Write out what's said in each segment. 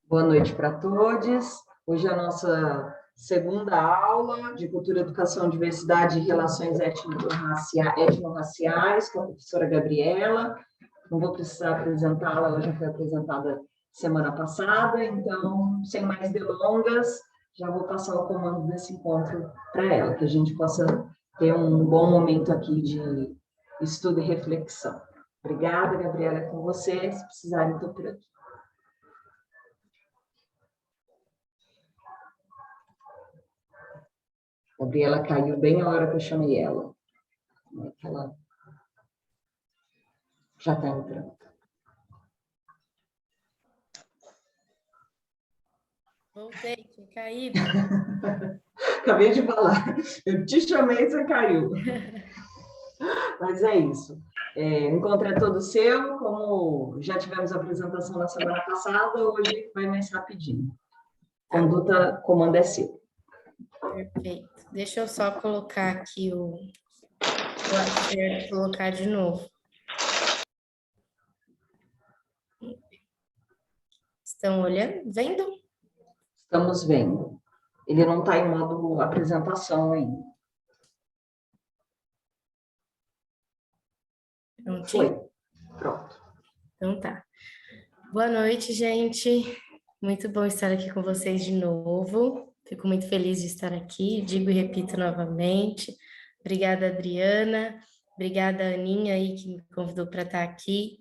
Boa noite para todos. Hoje é a nossa segunda aula de Cultura, Educação, Diversidade e Relações Étnico-Raciais com a professora Gabriela. Não vou precisar apresentá-la, ela já foi apresentada semana passada, então, sem mais delongas, já vou passar o comando desse encontro para ela, que a gente possa ter um bom momento aqui de estudo e reflexão. Obrigada, Gabriela, é com você. Se precisarem, estou por aqui. A Gabriela caiu bem na hora que eu chamei ela. Como é que ela já está entrando? Voltei, tinha caído. Acabei de falar. Eu te chamei e você caiu. Mas é isso. O encontro é todo seu. Como já tivemos a apresentação na semana passada, hoje vai mais rapidinho. Conduta, comando é seu. Perfeito. Deixa eu só colocar aqui o acerto, colocar de novo. Estão olhando? Vendo? Estamos vendo. Ele não está em modo apresentação ainda. Prontinho? Foi. Pronto. Então tá. Boa noite, gente. Muito bom estar aqui com vocês de novo. Fico muito feliz de estar aqui. Digo e repito novamente. Obrigada, Adriana. Obrigada, Aninha, aí, que me convidou para estar aqui.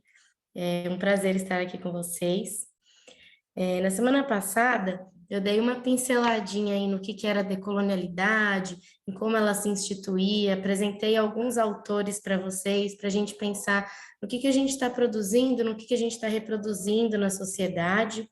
É um prazer estar aqui com vocês. Na semana passada, eu dei uma pinceladinha aí no que era decolonialidade, em como ela se instituía, apresentei alguns autores para vocês, para a gente pensar no que a gente está produzindo, no que a gente está reproduzindo na sociedade.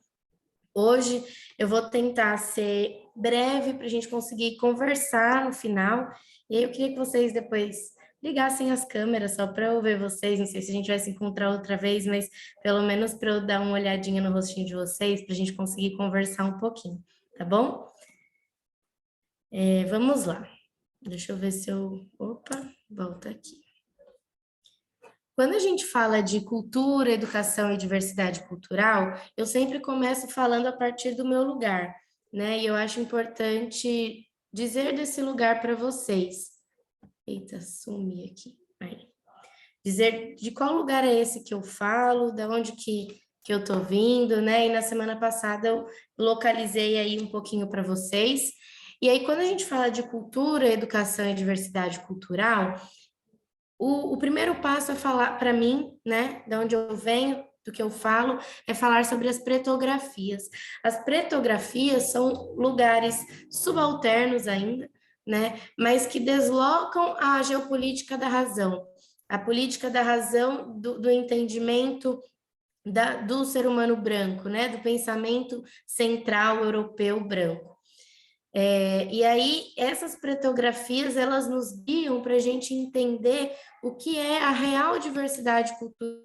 Hoje eu vou tentar ser breve para a gente conseguir conversar no final, e aí eu queria que vocês depois ligassem as câmeras só para eu ver vocês, não sei se a gente vai se encontrar outra vez, mas pelo menos para eu dar uma olhadinha no rostinho de vocês, para a gente conseguir conversar um pouquinho, tá bom? Vamos lá. Deixa eu ver se eu... Opa, volta aqui. Quando a gente fala de cultura, educação e diversidade cultural, eu sempre começo falando a partir do meu lugar, né? E eu acho importante dizer desse lugar para vocês. Eita, sumi aqui. Aí. Dizer de qual lugar é esse que eu falo, da onde que eu estou vindo, né? E na semana passada eu localizei aí um pouquinho para vocês. E aí, quando a gente fala de cultura, educação e diversidade cultural, o primeiro passo é falar, para mim, né, de onde eu venho, do que eu falo, é falar sobre as pretografias. As pretografias são lugares subalternos ainda, né, mas que deslocam a geopolítica da razão, a política da razão do entendimento do ser humano branco, né, do pensamento central europeu branco. E aí, essas pretografias, elas nos guiam para a gente entender o que é a real diversidade cultural,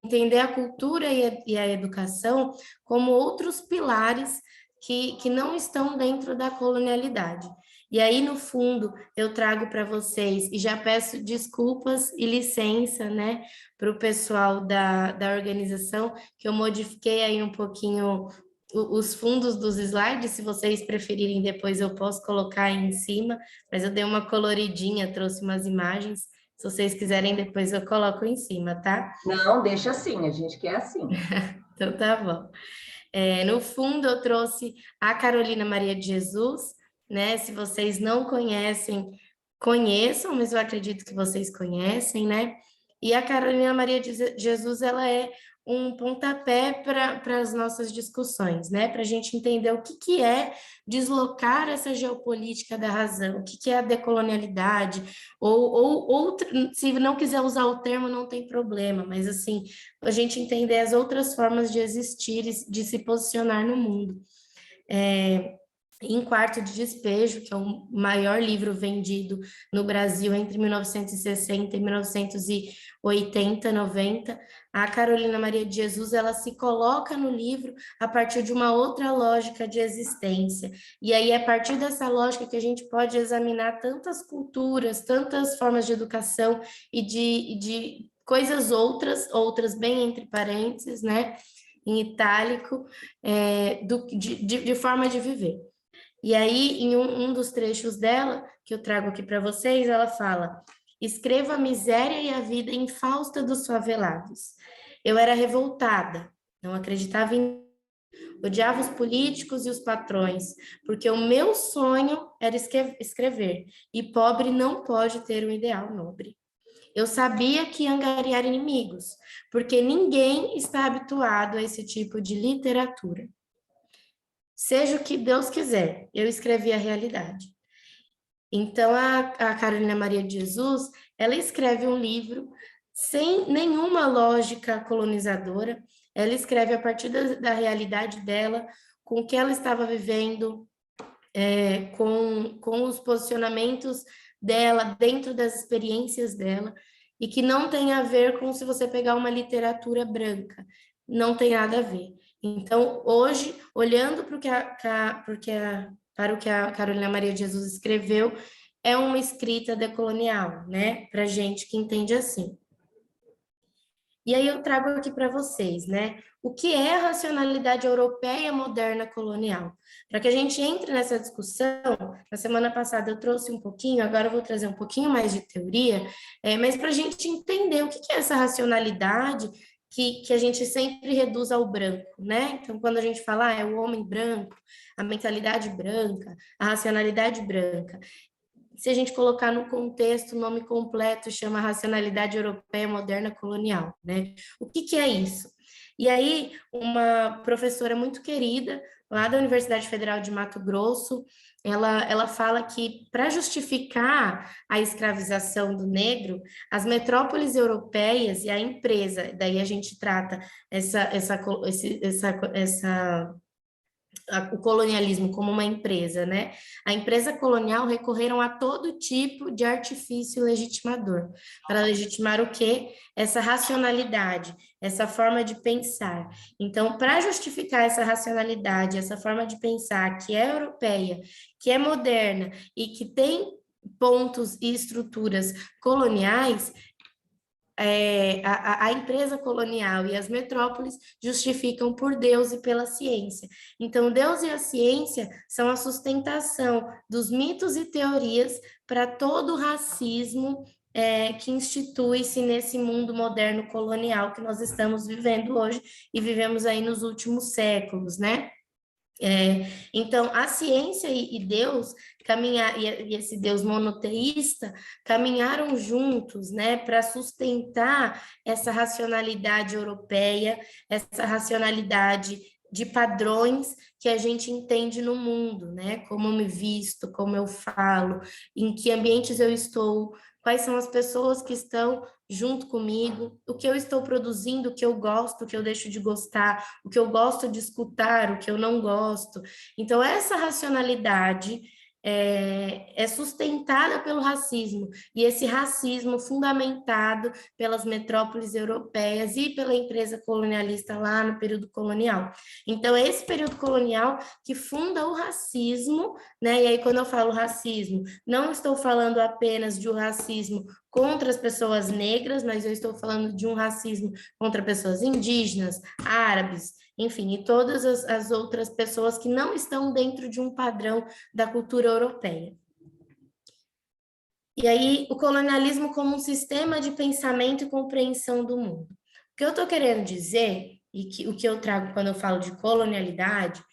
entender a cultura e a educação como outros pilares que não estão dentro da colonialidade. E aí, no fundo, eu trago para vocês, e já peço desculpas e licença, né, para o pessoal da organização, que eu modifiquei aí um pouquinho os fundos dos slides, se vocês preferirem, depois eu posso colocar aí em cima, mas eu dei uma coloridinha, trouxe umas imagens, se vocês quiserem, depois eu coloco em cima, tá? Não, deixa assim, a gente quer assim. Então tá bom. No fundo, eu trouxe a Carolina Maria de Jesus, né? Se vocês não conhecem, conheçam, mas eu acredito que vocês conhecem, né? E a Carolina Maria de Jesus, ela é um pontapé para as nossas discussões, né? Para a gente entender o que é deslocar essa geopolítica da razão, o que é a decolonialidade, ou se não quiser usar o termo, não tem problema, mas assim, a gente entender as outras formas de existir e de se posicionar no mundo. Em Quarto de Despejo, que é o maior livro vendido no Brasil entre 1960 e 1980, 90, a Carolina Maria de Jesus, ela se coloca no livro a partir de uma outra lógica de existência. E aí, é a partir dessa lógica que a gente pode examinar tantas culturas, tantas formas de educação e de coisas outras bem entre parênteses, né? em itálico, de forma de viver. E aí, em um dos trechos dela, que eu trago aqui para vocês, ela fala: escreva a miséria e a vida infausta dos favelados. Eu era revoltada, não acreditava em... Odiava os políticos e os patrões, porque o meu sonho era escrever, e pobre não pode ter um ideal nobre. Eu sabia que ia angariar inimigos, porque ninguém está habituado a esse tipo de literatura. Seja o que Deus quiser, eu escrevi a realidade. Então, a Carolina Maria de Jesus, ela escreve um livro sem nenhuma lógica colonizadora, ela escreve a partir da realidade dela, com o que ela estava vivendo, com os posicionamentos dela, dentro das experiências dela, e que não tem a ver com se você pegar uma literatura branca, não tem nada a ver. Então, hoje, olhando para o que a Carolina Maria de Jesus escreveu, é uma escrita decolonial, né? Para gente que entende assim. E aí eu trago aqui para vocês, né? O que é a racionalidade europeia moderna colonial? Para que a gente entre nessa discussão, na semana passada eu trouxe um pouquinho, agora eu vou trazer um pouquinho mais de teoria, mas para a gente entender o que é essa racionalidade que a gente sempre reduz ao branco, né? Então, quando a gente fala, é o homem branco, a mentalidade branca, a racionalidade branca. Se a gente colocar no contexto, o nome completo chama Racionalidade Europeia Moderna Colonial, né? O que é isso? E aí, uma professora muito querida, lá da Universidade Federal de Mato Grosso, ela fala que, para justificar a escravização do negro, as metrópoles europeias e a empresa, daí a gente trata o colonialismo como uma empresa, né? A empresa colonial recorreram a todo tipo de artifício legitimador, para legitimar o quê? Essa racionalidade, essa forma de pensar. Então, para justificar essa racionalidade, essa forma de pensar que é europeia, que é moderna e que tem pontos e estruturas coloniais, a empresa colonial e as metrópoles justificam por Deus e pela ciência. Então, Deus e a ciência são a sustentação dos mitos e teorias para todo o racismo que institui-se nesse mundo moderno colonial que nós estamos vivendo hoje e vivemos aí nos últimos séculos, né? Então, a ciência e Deus e esse Deus monoteísta caminharam juntos, né, para sustentar essa racionalidade europeia, essa racionalidade de padrões que a gente entende no mundo, né? Como eu me visto, como eu falo, em que ambientes eu estou, quais são as pessoas que estão junto comigo, o que eu estou produzindo, o que eu gosto, o que eu deixo de gostar, o que eu gosto de escutar, o que eu não gosto. Então, essa racionalidade é sustentada pelo racismo, e esse racismo fundamentado pelas metrópoles europeias e pela empresa colonialista lá no período colonial. Então, é esse período colonial que funda o racismo, né? E aí, quando eu falo racismo, não estou falando apenas de um racismo contra as pessoas negras, mas eu estou falando de um racismo contra pessoas indígenas, árabes, enfim, e todas as outras pessoas que não estão dentro de um padrão da cultura europeia. E aí, o colonialismo como um sistema de pensamento e compreensão do mundo. O que eu estou querendo dizer, o que eu trago quando eu falo de colonialidade,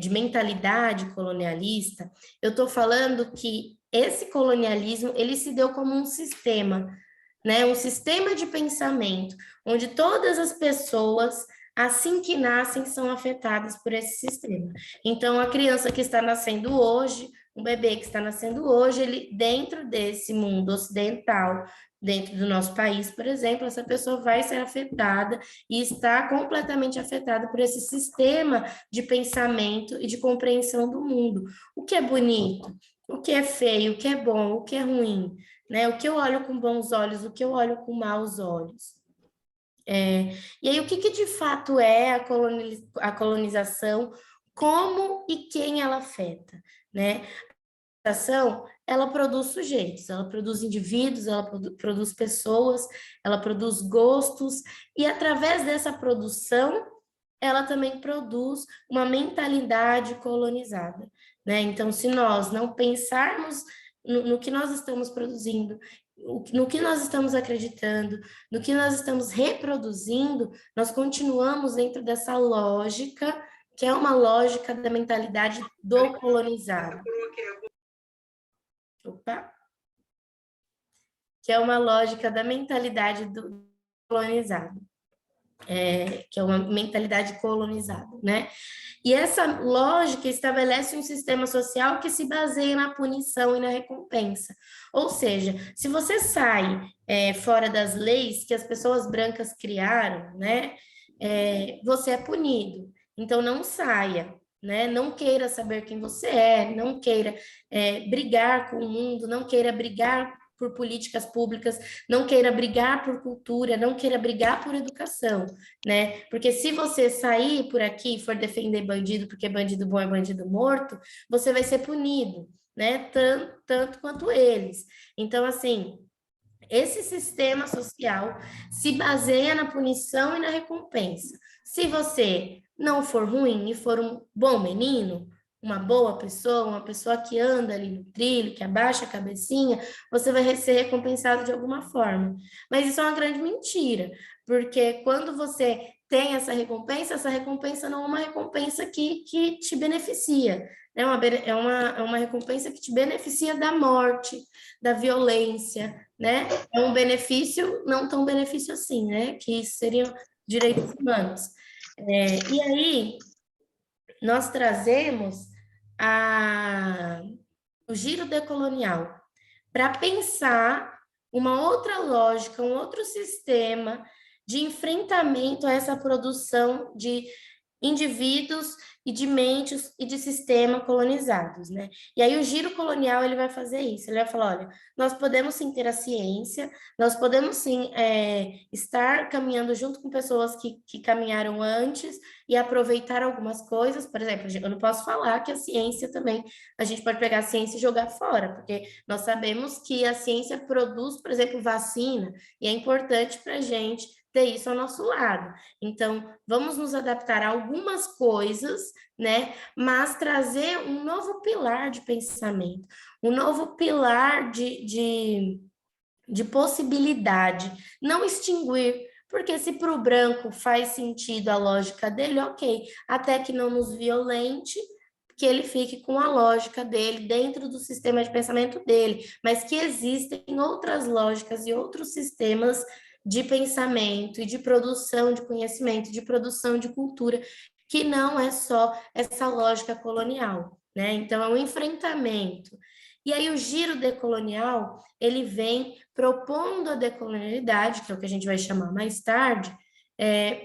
de mentalidade colonialista, eu estou falando que esse colonialismo, ele se deu como um sistema, né? Um sistema de pensamento, onde todas as pessoas, assim que nascem, são afetadas por esse sistema. Então, a criança que está nascendo hoje, um bebê que está nascendo hoje, ele, dentro desse mundo ocidental, dentro do nosso país, por exemplo, essa pessoa vai ser afetada e está completamente afetada por esse sistema de pensamento e de compreensão do mundo. O que é bonito, o que é feio, o que é bom, o que é ruim, né? O que eu olho com bons olhos, o que eu olho com maus olhos. E aí, o que de fato é a colonização, como e quem ela afeta, né? A colonização, ela produz sujeitos, ela produz indivíduos, ela produz pessoas, ela produz gostos, e através dessa produção, ela também produz uma mentalidade colonizada, né? Então, se nós não pensarmos no que nós estamos produzindo, no que nós estamos acreditando, no que nós estamos reproduzindo, nós continuamos dentro dessa lógica, que é uma lógica da mentalidade do colonizado. Opa! Que é uma lógica da mentalidade do colonizado. Que é uma mentalidade colonizada, né? E essa lógica estabelece um sistema social que se baseia na punição e na recompensa. Ou seja, se você sai fora das leis que as pessoas brancas criaram, né? Você é punido. Então, não saia, né? Não queira saber quem você é, não queira brigar com o mundo, não queira brigar por políticas públicas, não queira brigar por cultura, não queira brigar por educação, né? Porque se você sair por aqui e for defender bandido, porque bandido bom é bandido morto, você vai ser punido, né? Tanto quanto eles. Então, assim, esse sistema social se baseia na punição e na recompensa. Se você não for ruim e for um bom menino, uma boa pessoa, uma pessoa que anda ali no trilho, que abaixa a cabecinha, você vai ser recompensado de alguma forma. Mas isso é uma grande mentira, porque quando você tem essa recompensa não é uma recompensa que te beneficia, é uma recompensa que te beneficia da morte, da violência, né? É um benefício, não tão benefício assim, né? Que seriam direitos humanos. E aí, nós trazemos o giro decolonial para pensar uma outra lógica, um outro sistema de enfrentamento a essa produção de indivíduos e de mentes e de sistema colonizados, né? E aí o giro colonial ele vai fazer isso, ele vai falar, olha, nós podemos sim ter a ciência, nós podemos sim estar caminhando junto com pessoas que caminharam antes e aproveitar algumas coisas, por exemplo, eu não posso falar que a ciência também, a gente pode pegar a ciência e jogar fora, porque nós sabemos que a ciência produz, por exemplo, vacina, e é importante para a gente ter isso ao nosso lado. Então, vamos nos adaptar a algumas coisas, né? Mas trazer um novo pilar de pensamento, um novo pilar de possibilidade, não extinguir, porque se para o branco faz sentido a lógica dele, ok, até que não nos violente, que ele fique com a lógica dele dentro do sistema de pensamento dele, mas que existem outras lógicas e outros sistemas de pensamento e de produção de conhecimento, de produção de cultura, que não é só essa lógica colonial, né? Então, é um enfrentamento. E aí, o giro decolonial, ele vem propondo a decolonialidade, que é o que a gente vai chamar mais tarde,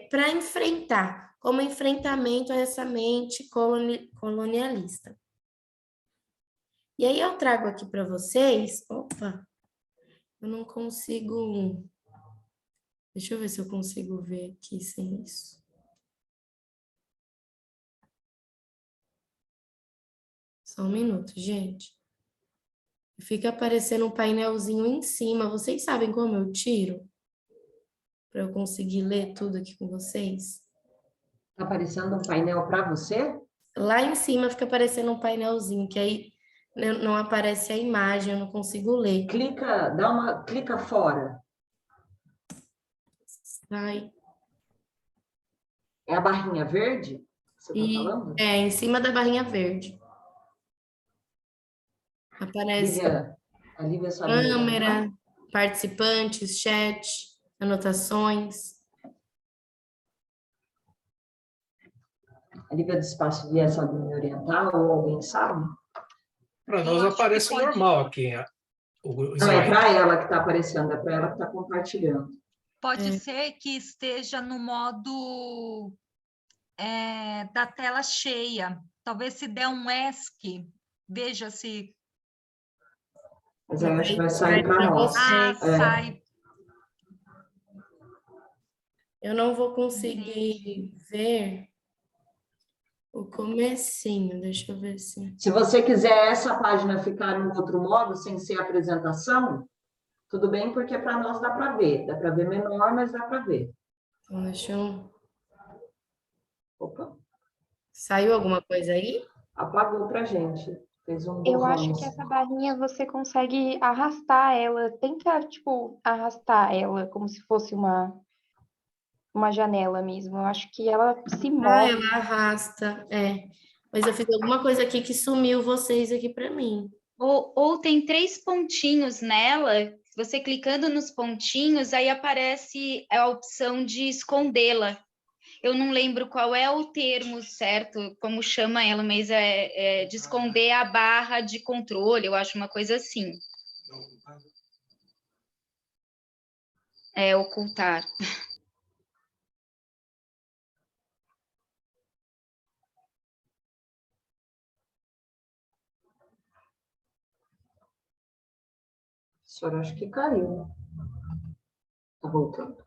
para enfrentar, como enfrentamento a essa mente colonialista. E aí, eu trago aqui para vocês, opa, eu não consigo. Deixa eu ver se eu consigo ver aqui sem isso. Só um minuto, gente. Fica aparecendo um painelzinho em cima. Vocês sabem como eu tiro? Para eu conseguir ler tudo aqui com vocês? Está aparecendo um painel para você? Lá em cima fica aparecendo um painelzinho, que aí não aparece a imagem, eu não consigo ler. Clica fora. Sai. É a barrinha verde? Você está falando? Em cima da barrinha verde. Aparece A Lívia câmera, participantes, chat, anotações. A Lívia do Espaço Via sabe me orientar, ou alguém sabe? Para nós aparece normal aqui. Não, é para ela que está aparecendo, é para ela que está compartilhando. Pode ser que esteja no modo da tela cheia. Talvez se der um ESC, veja se... Mas eu acho que vai sair para nós. Sai. Eu não vou conseguir ver o comecinho, deixa eu ver se... Se você quiser essa página ficar no outro modo, sem ser apresentação, tudo bem, porque para nós dá para ver. Dá para ver menor, mas dá para ver. Então, deixa eu... Saiu alguma coisa aí? Apagou para a gente. Fez um Eu borrão. acho que essa barrinha você consegue arrastar ela. Tenta, tipo, arrastar ela como se fosse uma janela mesmo. Eu acho que ela se Ah, move. ela arrasta. É. Mas eu fiz alguma coisa aqui que sumiu vocês aqui para mim. Ou tem 3 pontinhos nela, você clicando nos pontinhos, aí aparece a opção de escondê-la. Eu não lembro qual é o termo certo, como chama ela, mas é de esconder a barra de controle, eu acho uma coisa assim. É ocultar. A senhora acho que caiu. Tá voltando.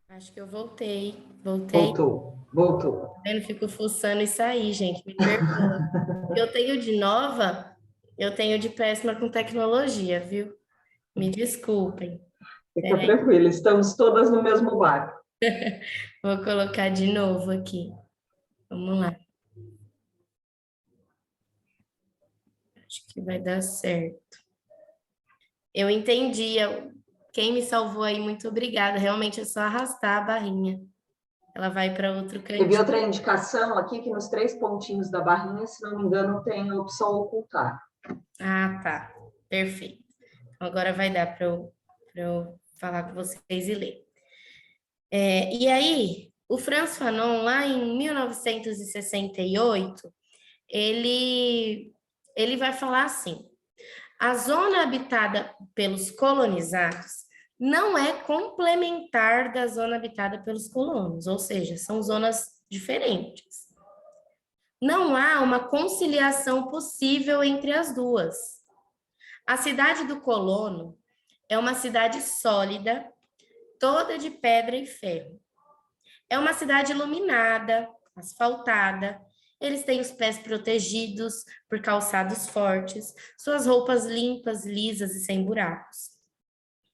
Acho que eu voltei. Voltou. Eu não fico fuçando isso aí, gente. Me perdoa. Eu tenho de nova, eu tenho de péssima com tecnologia, viu? Me desculpem. Fica tranquila, estamos todas no mesmo barco. Vou colocar de novo aqui. Vamos lá. Acho que vai dar certo. Eu entendi. Quem me salvou aí, muito obrigada. Realmente é só arrastar a barrinha. Ela vai para outro Teve cantinho. outra indicação aqui que nos 3 pontinhos da barrinha, se não me engano, tem a opção ocultar. Ah, tá. Perfeito. Agora vai dar para eu falar com vocês e ler. E aí, o Frantz Fanon, lá em 1968, ele vai falar assim: a zona habitada pelos colonizados não é complementar da zona habitada pelos colonos, ou seja, são zonas diferentes. Não há uma conciliação possível entre as duas. A cidade do colono é uma cidade sólida, toda de pedra e ferro. É uma cidade iluminada, asfaltada. Eles têm os pés protegidos por calçados fortes, suas roupas limpas, lisas e sem buracos.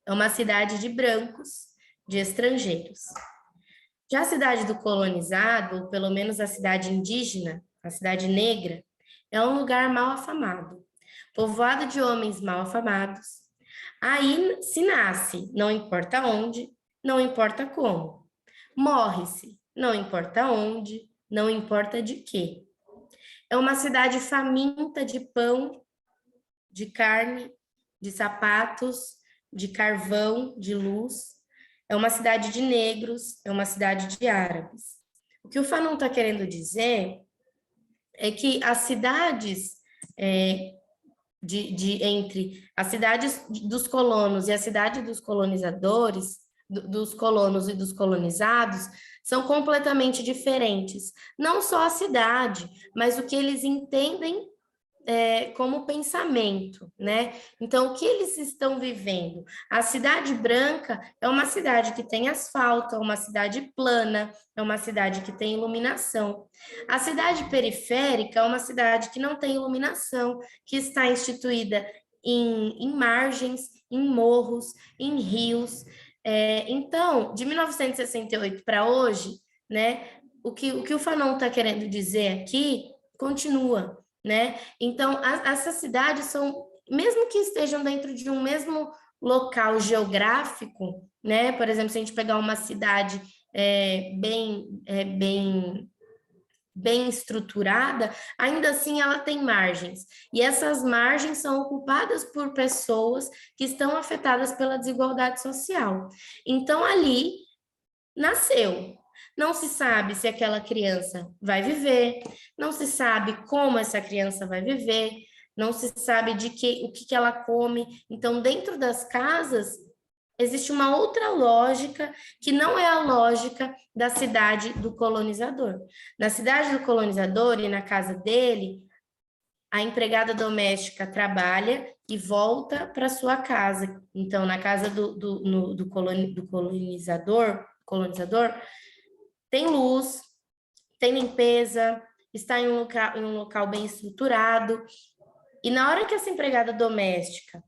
É uma cidade de brancos, de estrangeiros. Já a cidade do colonizado, ou pelo menos a cidade indígena, a cidade negra, é um lugar mal afamado, povoado de homens mal afamados. Aí se nasce, não importa onde, não importa como. Morre-se, não importa onde, não importa de quê. É uma cidade faminta de pão, de carne, de sapatos, de carvão, de luz. É uma cidade de negros, é uma cidade de árabes. O que o Fanon está querendo dizer é que as cidades entre as cidades dos colonos e a cidade dos colonizadores, dos colonos e dos colonizados, são completamente diferentes. Não só a cidade, mas o que eles entendem como pensamento, né? Então, o que eles estão vivendo? A cidade branca é uma cidade que tem asfalto, é uma cidade plana, é uma cidade que tem iluminação. A cidade periférica é uma cidade que não tem iluminação, que está instituída em margens, em morros, em rios. Então, de 1968 para hoje, né? O que o Fanon está querendo dizer aqui continua, né? Então, essas cidades são, mesmo que estejam dentro de um mesmo local geográfico, né? Por exemplo, se a gente pegar uma cidade bem estruturada, ainda assim ela tem margens. E essas margens são ocupadas por pessoas que estão afetadas pela desigualdade social. Então, ali nasceu. Não se sabe se aquela criança vai viver, não se sabe como essa criança vai viver, não se sabe o que ela come. Então, dentro das casas, existe uma outra lógica que não é a lógica da cidade do colonizador. Na cidade do colonizador e na casa dele, a empregada doméstica trabalha e volta para sua casa. Então, na casa do colonizador, tem luz, tem limpeza, está em um local bem estruturado. E na hora que essa empregada doméstica,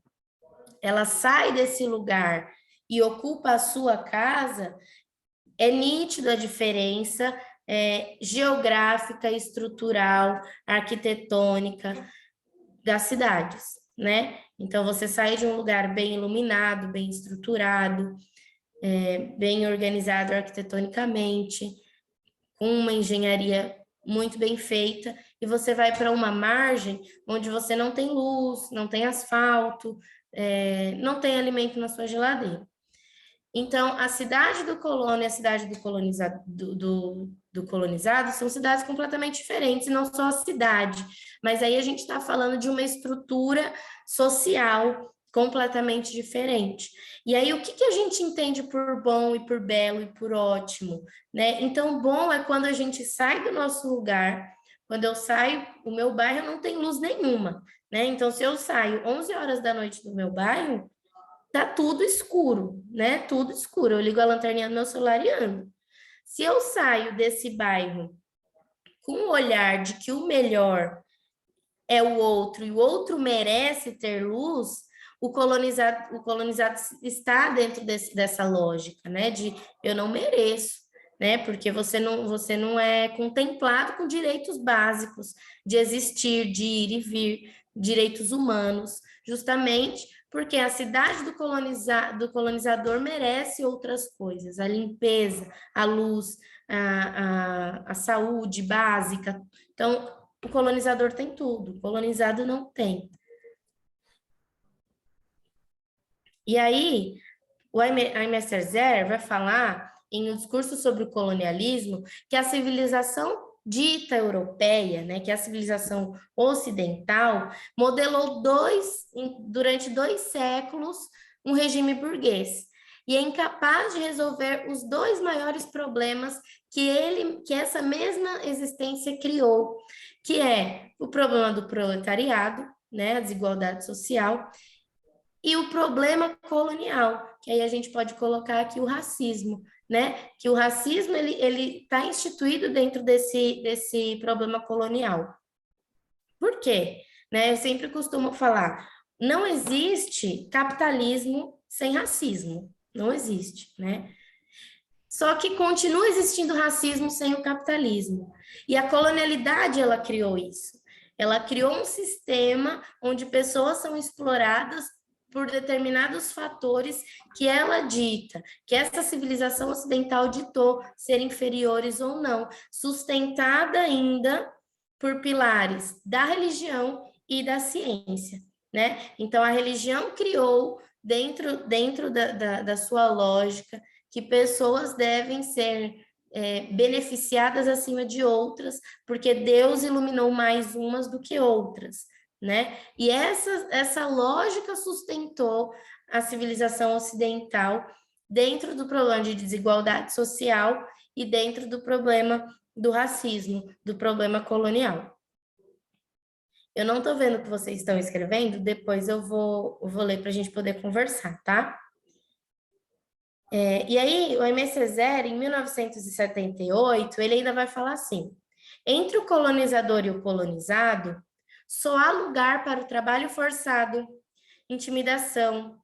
ela sai desse lugar e ocupa a sua casa, é nítido a diferença geográfica, estrutural, arquitetônica das cidades, né? Então, você sai de um lugar bem iluminado, bem estruturado, bem organizado arquitetonicamente, com uma engenharia muito bem feita, e você vai para uma margem onde você não tem luz, não tem asfalto, não tem alimento na sua geladeira. Então, a cidade do colono e a cidade do colonizado, do colonizado são cidades completamente diferentes, e não só a cidade, mas aí a gente está falando de uma estrutura social completamente diferente. E aí, o que a gente entende por bom e por belo e por ótimo, né? Então, bom é quando a gente sai do nosso lugar. Quando eu saio, o meu bairro não tem luz nenhuma, né? Então, se eu saio 11 horas da noite do meu bairro, tá tudo escuro, né? Tudo escuro. Eu ligo a lanterninha do meu celular e ando. Se eu saio desse bairro com o olhar de que o melhor é o outro e o outro merece ter luz, o colonizado está dentro dessa lógica, né? De eu não mereço, né? Porque você não é contemplado com direitos básicos de existir, de ir e vir, direitos humanos, justamente porque a cidade do colonizador merece outras coisas, a limpeza, a luz, a saúde básica. Então, o colonizador tem tudo, o colonizado não tem. E aí, o Aimé Césaire vai falar, em um discurso sobre o colonialismo, que a civilização dita europeia, né, que a civilização ocidental, modelou durante 2 séculos, um regime burguês. E é incapaz de resolver os 2 maiores problemas que essa mesma existência criou, que é o problema do proletariado, né, a desigualdade social, e o problema colonial, que aí a gente pode colocar aqui o racismo, né? Que o racismo ele está instituído dentro desse problema colonial. Por quê? Né? Eu sempre costumo falar, não existe capitalismo sem racismo, não existe, né? Só que continua existindo racismo sem o capitalismo. E a colonialidade, ela criou isso. Ela criou um sistema onde pessoas são exploradas por determinados fatores que ela dita, que essa civilização ocidental ditou ser inferiores ou não, sustentada ainda por pilares da religião e da ciência, né? Então, a religião criou, dentro da sua lógica, que pessoas devem ser beneficiadas acima de outras, porque Deus iluminou mais umas do que outras, né? E essa lógica sustentou a civilização ocidental dentro do problema de desigualdade social e dentro do problema do racismo, do problema colonial. Eu não estou vendo o que vocês estão escrevendo, depois eu vou ler para a gente poder conversar, tá? E aí, o Aimé Césaire, em 1978, ele ainda vai falar assim, entre o colonizador e o colonizado, só há lugar para o trabalho forçado, intimidação,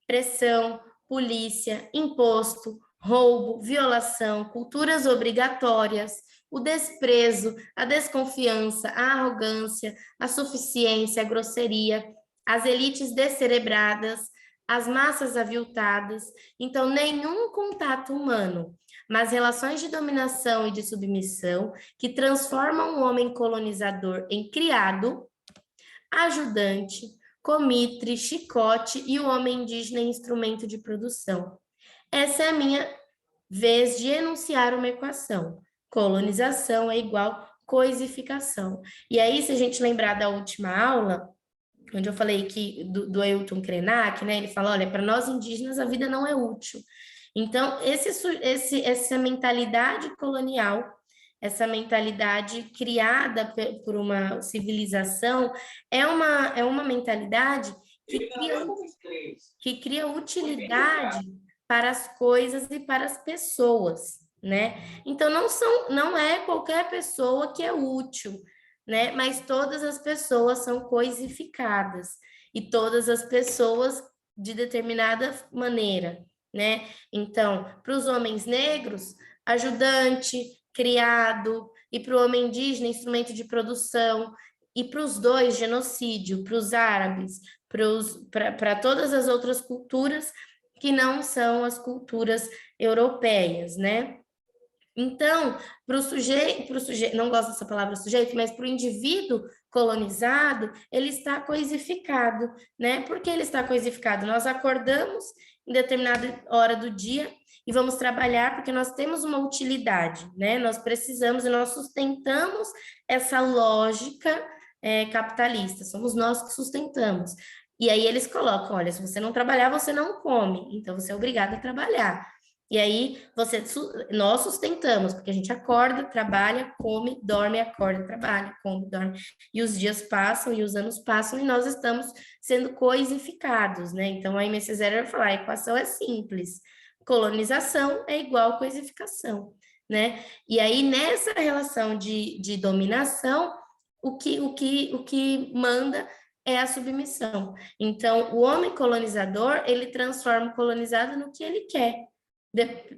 pressão, polícia, imposto, roubo, violação, culturas obrigatórias, o desprezo, a desconfiança, a arrogância, a suficiência, a grosseria, as elites descerebradas, as massas aviltadas. Então, nenhum contato humano, mas relações de dominação e de submissão que transformam o homem colonizador em criado, ajudante, comitre, chicote e o homem indígena em instrumento de produção. Essa é a minha vez de enunciar uma equação. Colonização é igual coisificação. E aí, se a gente lembrar da última aula, onde eu falei que do Ailton Krenak, né, ele fala, olha, para nós indígenas a vida não é útil. Então, essa mentalidade colonial, essa mentalidade criada por uma civilização, é uma mentalidade que cria utilidade para as coisas e para as pessoas, né? Então, não é qualquer pessoa que é útil, né? Mas todas as pessoas são coisificadas, e todas as pessoas de determinada maneira, né? Então, para os homens negros, ajudante, criado, e para o homem indígena, instrumento de produção, e para os dois, genocídio, para os árabes, para todas as outras culturas que não são as culturas europeias, né? Então, para o sujeito, não gosto dessa palavra sujeito, mas para o indivíduo colonizado, ele está coisificado, né? Por que ele está coisificado? Nós acordamos em determinada hora do dia e vamos trabalhar porque nós temos uma utilidade, né? Nós precisamos e nós sustentamos essa lógica capitalista, somos nós que sustentamos. E aí eles colocam, olha, se você não trabalhar, você não come, então você é obrigado a trabalhar. E aí nós sustentamos, porque a gente acorda, trabalha, come, dorme, acorda, trabalha, come, dorme. E os dias passam e os anos passam e nós estamos sendo coisificados, né? Então a MC Zero vai falar, a equação é simples. Colonização é igual coisificação, né? E aí nessa relação de dominação, o que manda é a submissão. Então, o homem colonizador, ele transforma o colonizado no que ele quer,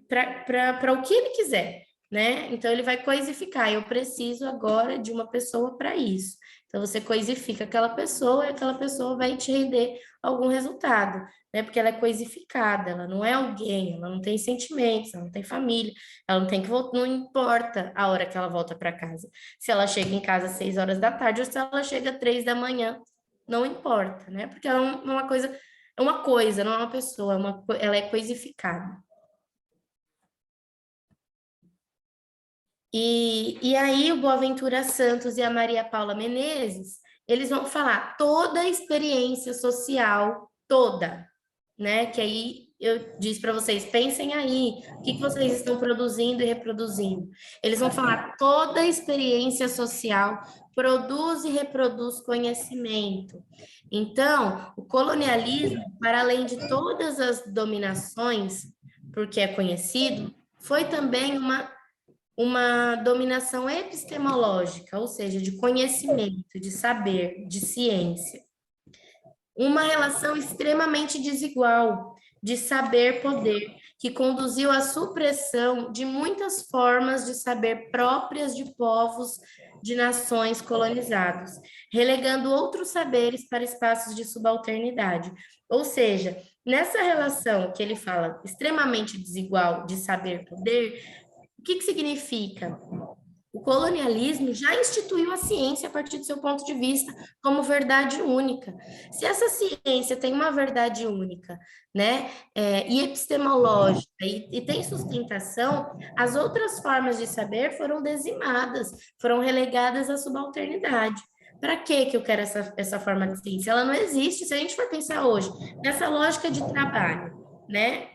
para o que ele quiser, né? Então, ele vai coisificar. Eu preciso agora de uma pessoa para isso. Então, você coisifica aquela pessoa e aquela pessoa vai te render algum resultado, né? Porque ela é coisificada, ela não é alguém, ela não tem sentimentos, ela não tem família, ela não tem que voltar, não importa a hora que ela volta para casa. Se ela chega em casa às 6 horas da tarde ou se ela chega às 3 da manhã, não importa, né? Porque ela é uma coisa, não é uma pessoa, ela é coisificada. E aí o Boaventura Santos e a Maria Paula Menezes, eles vão falar toda a experiência social, toda, né? Que aí eu disse para vocês, pensem aí, o que vocês estão produzindo e reproduzindo. Eles vão falar toda a experiência social produz e reproduz conhecimento. Então, o colonialismo, para além de todas as dominações, porque é conhecido, foi também uma dominação epistemológica, ou seja, de conhecimento, de saber, de ciência. Uma relação extremamente desigual de saber-poder, que conduziu à supressão de muitas formas de saber próprias de povos de nações colonizados, relegando outros saberes para espaços de subalternidade. Ou seja, nessa relação que ele fala extremamente desigual de saber-poder, o que significa? O colonialismo já instituiu a ciência a partir do seu ponto de vista como verdade única. Se essa ciência tem uma verdade única, né, e epistemológica, e tem sustentação, as outras formas de saber foram dizimadas, foram relegadas à subalternidade. Para que eu quero essa forma de ciência? Ela não existe. Se a gente for pensar hoje nessa lógica de trabalho, né?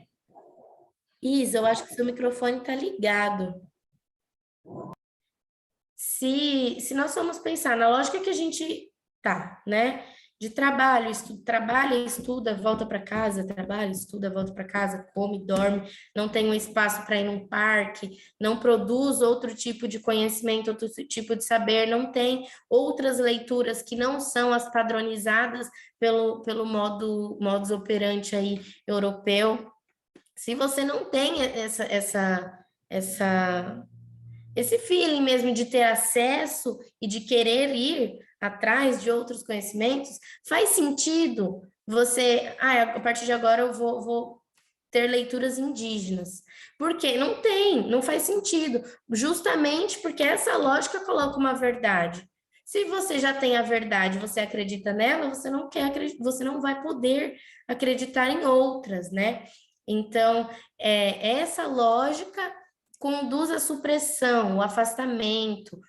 Isa, eu acho que seu microfone está ligado. Se nós formos pensar na lógica que a gente tá, né? De trabalho, trabalha, estuda, volta para casa, trabalha, estuda, volta para casa, come, dorme, não tem um espaço para ir num parque, não produz outro tipo de conhecimento, outro tipo de saber, não tem outras leituras que não são as padronizadas pelo modus operandi aí europeu. Se você não tem esse feeling mesmo de ter acesso e de querer ir atrás de outros conhecimentos, faz sentido você, a partir de agora eu vou ter leituras indígenas. Por quê? Não tem, não faz sentido. Justamente porque essa lógica coloca uma verdade. Se você já tem a verdade, você acredita nela, você não vai poder acreditar em outras, né? Então, essa lógica conduz à supressão, o afastamento,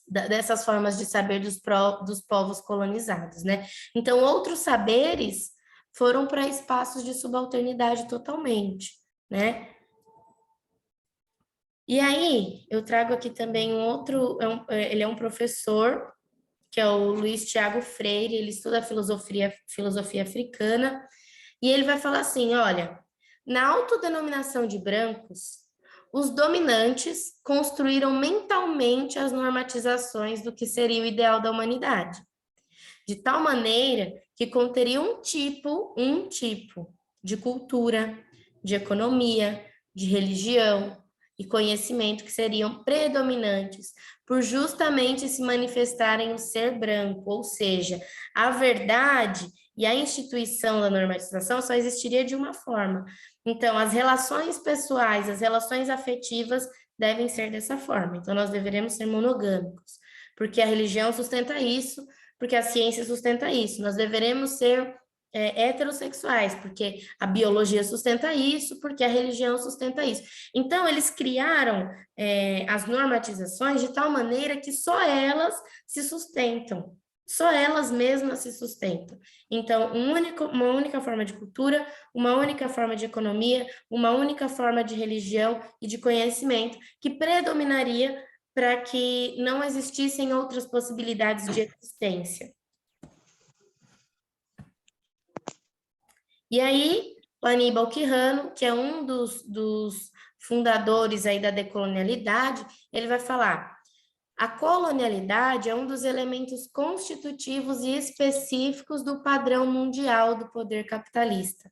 dessas formas de saber dos povos colonizados, né? Então, outros saberes foram para espaços de subalternidade totalmente, né? E aí, eu trago aqui também ele é um professor, que é o Luiz Tiago Freire, ele estuda filosofia africana, e ele vai falar assim, olha, Na autodenominação de brancos, os dominantes construíram mentalmente as normatizações do que seria o ideal da humanidade, de tal maneira que conteria um tipo de cultura, de economia, de religião e conhecimento que seriam predominantes por justamente se manifestarem o ser branco, ou seja, a verdade e a instituição da normatização só existiria de uma forma. Então, as relações pessoais, as relações afetivas devem ser dessa forma. Então, nós deveremos ser monogâmicos, porque a religião sustenta isso, porque a ciência sustenta isso. Nós deveremos ser heterossexuais, porque a biologia sustenta isso, porque a religião sustenta isso. Então, eles criaram as normatizações de tal maneira que só elas se sustentam, só elas mesmas se sustentam. Então, uma única forma de cultura, uma única forma de economia, uma única forma de religião e de conhecimento que predominaria para que não existissem outras possibilidades de existência. E aí, o Aníbal Quijano, que é um dos fundadores aí da decolonialidade, ele vai falar: a colonialidade é um dos elementos constitutivos e específicos do padrão mundial do poder capitalista.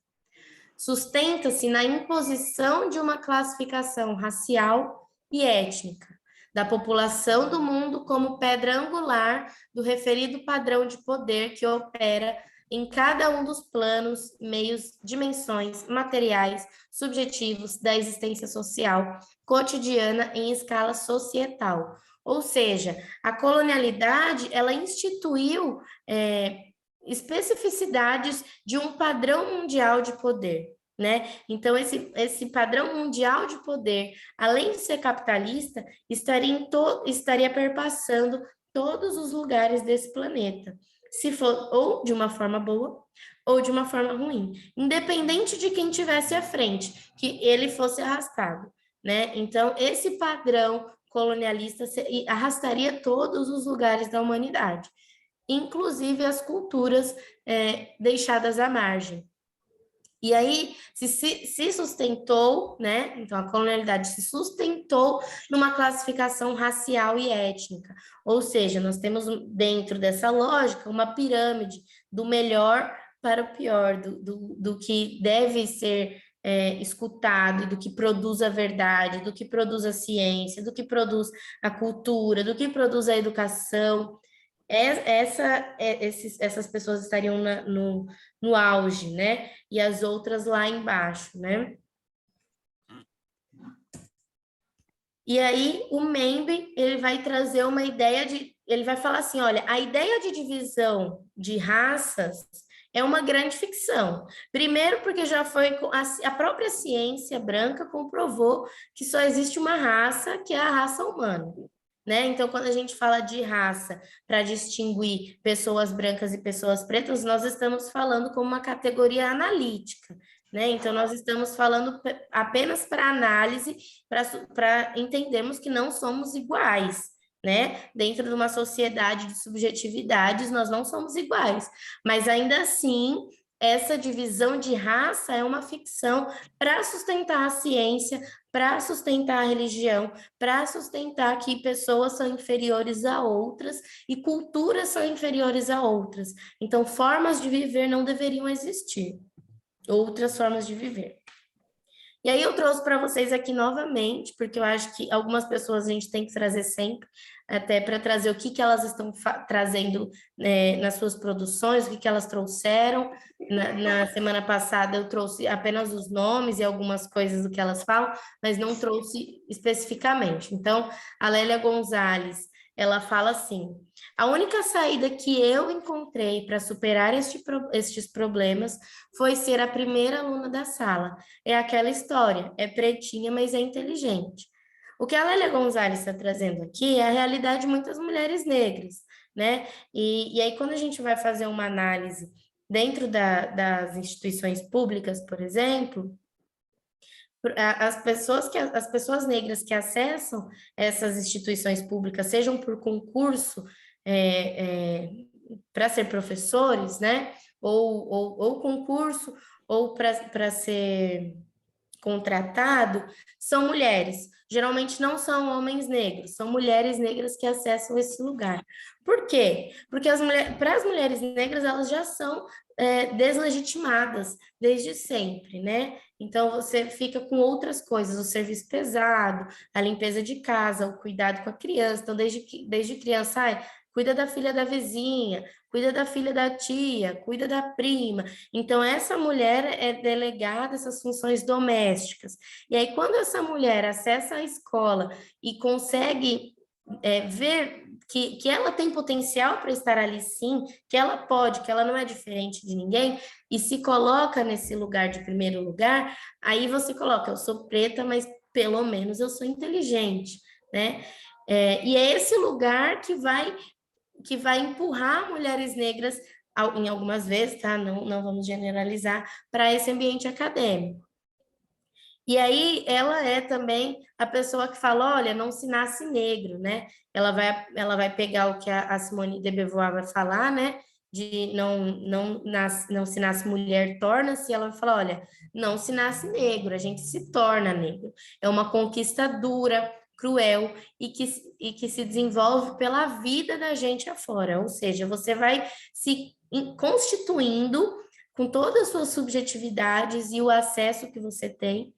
Sustenta-se na imposição de uma classificação racial e étnica da população do mundo como pedra angular do referido padrão de poder que opera em cada um dos planos, meios, dimensões, materiais, subjetivos da existência social cotidiana em escala societal. Ou seja, a colonialidade, ela instituiu especificidades de um padrão mundial de poder, né? Então, esse padrão mundial de poder, além de ser capitalista, estaria perpassando todos os lugares desse planeta, se for ou de uma forma boa ou de uma forma ruim, independente de quem tivesse à frente, que ele fosse arrastado, né? Então, esse padrão colonialista arrastaria todos os lugares da humanidade, inclusive as culturas deixadas à margem. E aí se sustentou, né? Então, a colonialidade se sustentou numa classificação racial e étnica. Ou seja, nós temos dentro dessa lógica uma pirâmide do melhor para o pior, do que deve ser escutado, do que produz a verdade, do que produz a ciência, do que produz a cultura, do que produz a educação. Essas pessoas estariam no auge, né? E as outras lá embaixo, né? E aí o Membe, ele vai trazer uma ideia ele vai falar assim, olha, a ideia de divisão de raças é uma grande ficção. Primeiro porque já foi a própria ciência branca comprovou que só existe uma raça, que é a raça humana. Né? Então, quando a gente fala de raça para distinguir pessoas brancas e pessoas pretas, nós estamos falando como uma categoria analítica, né? Então, nós estamos falando apenas para análise, para entendermos que não somos iguais, né? Dentro de uma sociedade de subjetividades, nós não somos iguais, mas ainda assim, essa divisão de raça é uma ficção para sustentar a ciência, para sustentar a religião, para sustentar que pessoas são inferiores a outras e culturas são inferiores a outras. Então, formas de viver não deveriam existir, outras formas de viver. E aí eu trouxe para vocês aqui novamente, porque eu acho que algumas pessoas a gente tem que trazer sempre, até para trazer o que elas estão trazendo nas suas produções, o que elas trouxeram. Na semana passada eu trouxe apenas os nomes e algumas coisas do que elas falam, mas não trouxe especificamente. Então, a Lélia Gonzalez, ela fala assim: a única saída que eu encontrei para superar estes problemas foi ser a primeira aluna da sala. É aquela história, é pretinha, mas é inteligente. O que a Lélia Gonzalez está trazendo aqui é a realidade de muitas mulheres negras, né? E aí, quando a gente vai fazer uma análise dentro das instituições públicas, por exemplo, as pessoas negras que acessam essas instituições públicas, sejam por concurso para ser professores, né? Ou concurso, ou para ser contratado são mulheres. Geralmente não são homens negros, são mulheres negras que acessam esse lugar. Por quê? Porque para as mulheres negras, elas já são deslegitimadas desde sempre, né? Então, você fica com outras coisas, o serviço pesado, a limpeza de casa, o cuidado com a criança. Então, desde criança, cuida da filha da vizinha, cuida da filha da tia, cuida da prima. Então, essa mulher é delegada essas funções domésticas. E aí, quando essa mulher acessa a escola e consegue ver que ela tem potencial para estar ali sim, que ela pode, que ela não é diferente de ninguém, e se coloca nesse lugar de primeiro lugar, aí você coloca, eu sou preta, mas pelo menos eu sou inteligente, né? E é esse lugar que vai empurrar mulheres negras, em algumas vezes, tá? Não vamos generalizar, para esse ambiente acadêmico. E aí ela é também a pessoa que fala, olha, não se nasce negro, né? Ela vai pegar o que a Simone de Beauvoir vai falar, né? De não se nasce mulher, torna-se, ela vai falar, olha, não se nasce negro, a gente se torna negro. É uma conquista dura, cruel, e que se desenvolve pela vida da gente afora. Ou seja, você vai se constituindo com todas as suas subjetividades e o acesso que você tem,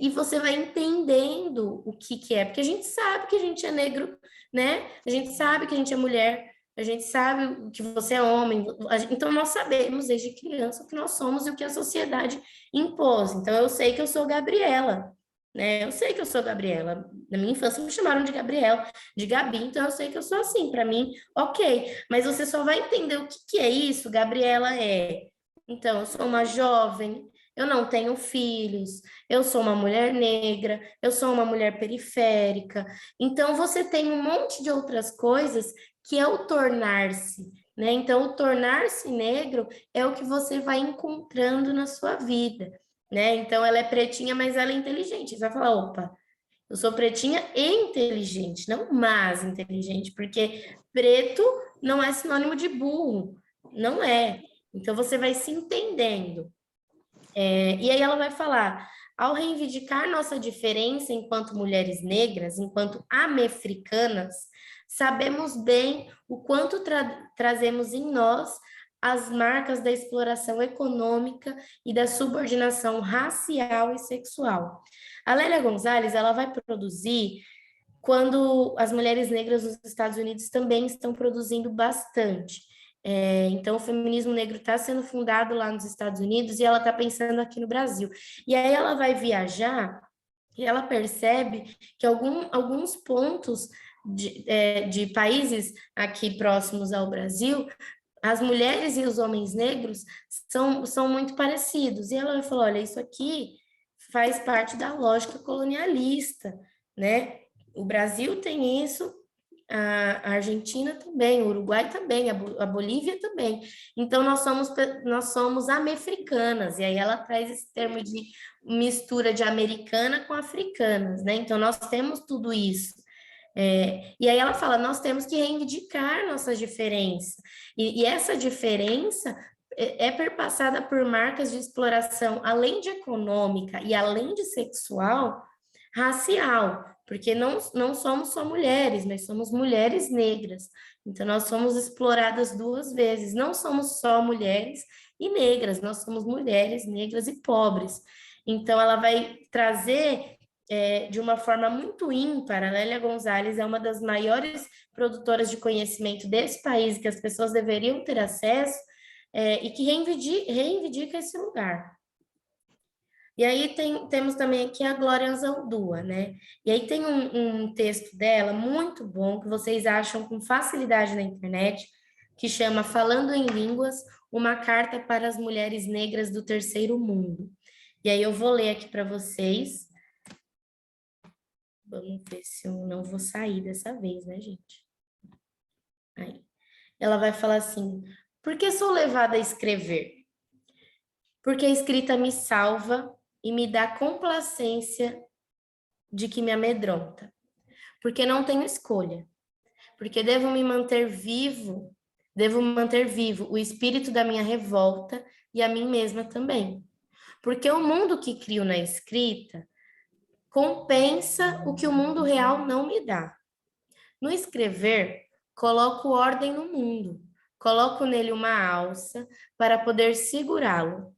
e você vai entendendo o que é, porque a gente sabe que a gente é negro, né? A gente sabe que a gente é mulher, a gente sabe que você é homem, então nós sabemos desde criança o que nós somos e o que a sociedade impôs. Então eu sei que eu sou Gabriela, né? Eu sei que eu sou Gabriela. Na minha infância me chamaram de Gabriela, de Gabi, então eu sei que eu sou assim, para mim, ok. Mas você só vai entender o que é isso, Gabriela é. Então, eu sou uma jovem, eu não tenho filhos, eu sou uma mulher negra, eu sou uma mulher periférica. Então, você tem um monte de outras coisas que é o tornar-se, né? Então, o tornar-se negro é o que você vai encontrando na sua vida, né? Então, ela é pretinha, mas ela é inteligente. Você vai falar, opa, eu sou pretinha e inteligente, não mais inteligente, porque preto não é sinônimo de burro, não é. Então, você vai se entendendo. E aí ela vai falar, ao reivindicar nossa diferença enquanto mulheres negras, enquanto amefricanas, sabemos bem o quanto trazemos em nós as marcas da exploração econômica e da subordinação racial e sexual. A Lélia Gonzalez, ela vai produzir quando as mulheres negras nos Estados Unidos também estão produzindo bastante. Então, o feminismo negro está sendo fundado lá nos Estados Unidos e ela está pensando aqui no Brasil. E aí ela vai viajar e ela percebe que alguns pontos de países aqui próximos ao Brasil, as mulheres e os homens negros são muito parecidos. E ela vai falar, olha, isso aqui faz parte da lógica colonialista, né? O Brasil tem isso, a Argentina também, o Uruguai também, a Bolívia também. Então, nós somos amefricanas, e aí ela traz esse termo de mistura de americana com africanas, né? Então, nós temos tudo isso. E aí ela fala, nós temos que reivindicar nossas diferenças. E essa diferença é perpassada por marcas de exploração, além de econômica e além de sexual, racial, porque não somos só mulheres, mas somos mulheres negras. Então, nós somos exploradas duas vezes. Não somos só mulheres e negras, nós somos mulheres negras e pobres. Então, ela vai trazer de uma forma muito ímpar. A Lélia Gonzalez é uma das maiores produtoras de conhecimento desse país, que as pessoas deveriam ter acesso, e que reivindica esse lugar. E aí temos também aqui a Glória Anzaldúa, né? E aí tem um texto dela muito bom, que vocês acham com facilidade na internet, que chama Falando em Línguas, uma carta para as mulheres negras do terceiro mundo. E aí eu vou ler aqui para vocês. Vamos ver se eu não vou sair dessa vez, né, gente? Aí. Ela vai falar assim, por que sou levada a escrever? Porque a escrita me salva e me dá complacência de que me amedronta. Porque não tenho escolha. Porque devo manter vivo o espírito da minha revolta e a mim mesma também. Porque o mundo que crio na escrita compensa o que o mundo real não me dá. No escrever, coloco ordem no mundo, coloco nele uma alça para poder segurá-lo.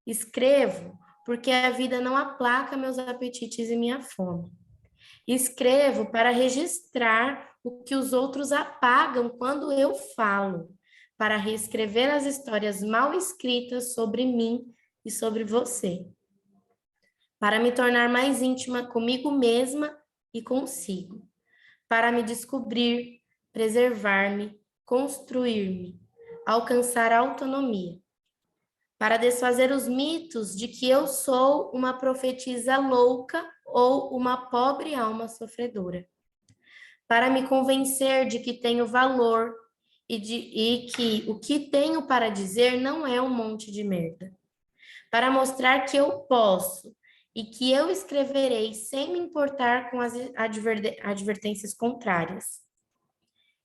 Escrevo porque a vida não aplaca meus apetites e minha fome. Escrevo para registrar o que os outros apagam quando eu falo, para reescrever as histórias mal escritas sobre mim e sobre você, para me tornar mais íntima comigo mesma e consigo, para me descobrir, preservar-me, construir-me, alcançar a autonomia, para desfazer os mitos de que eu sou uma profetisa louca ou uma pobre alma sofredora, para me convencer de que tenho valor e que o que tenho para dizer não é um monte de merda, para mostrar que eu posso e que eu escreverei sem me importar com as advertências contrárias.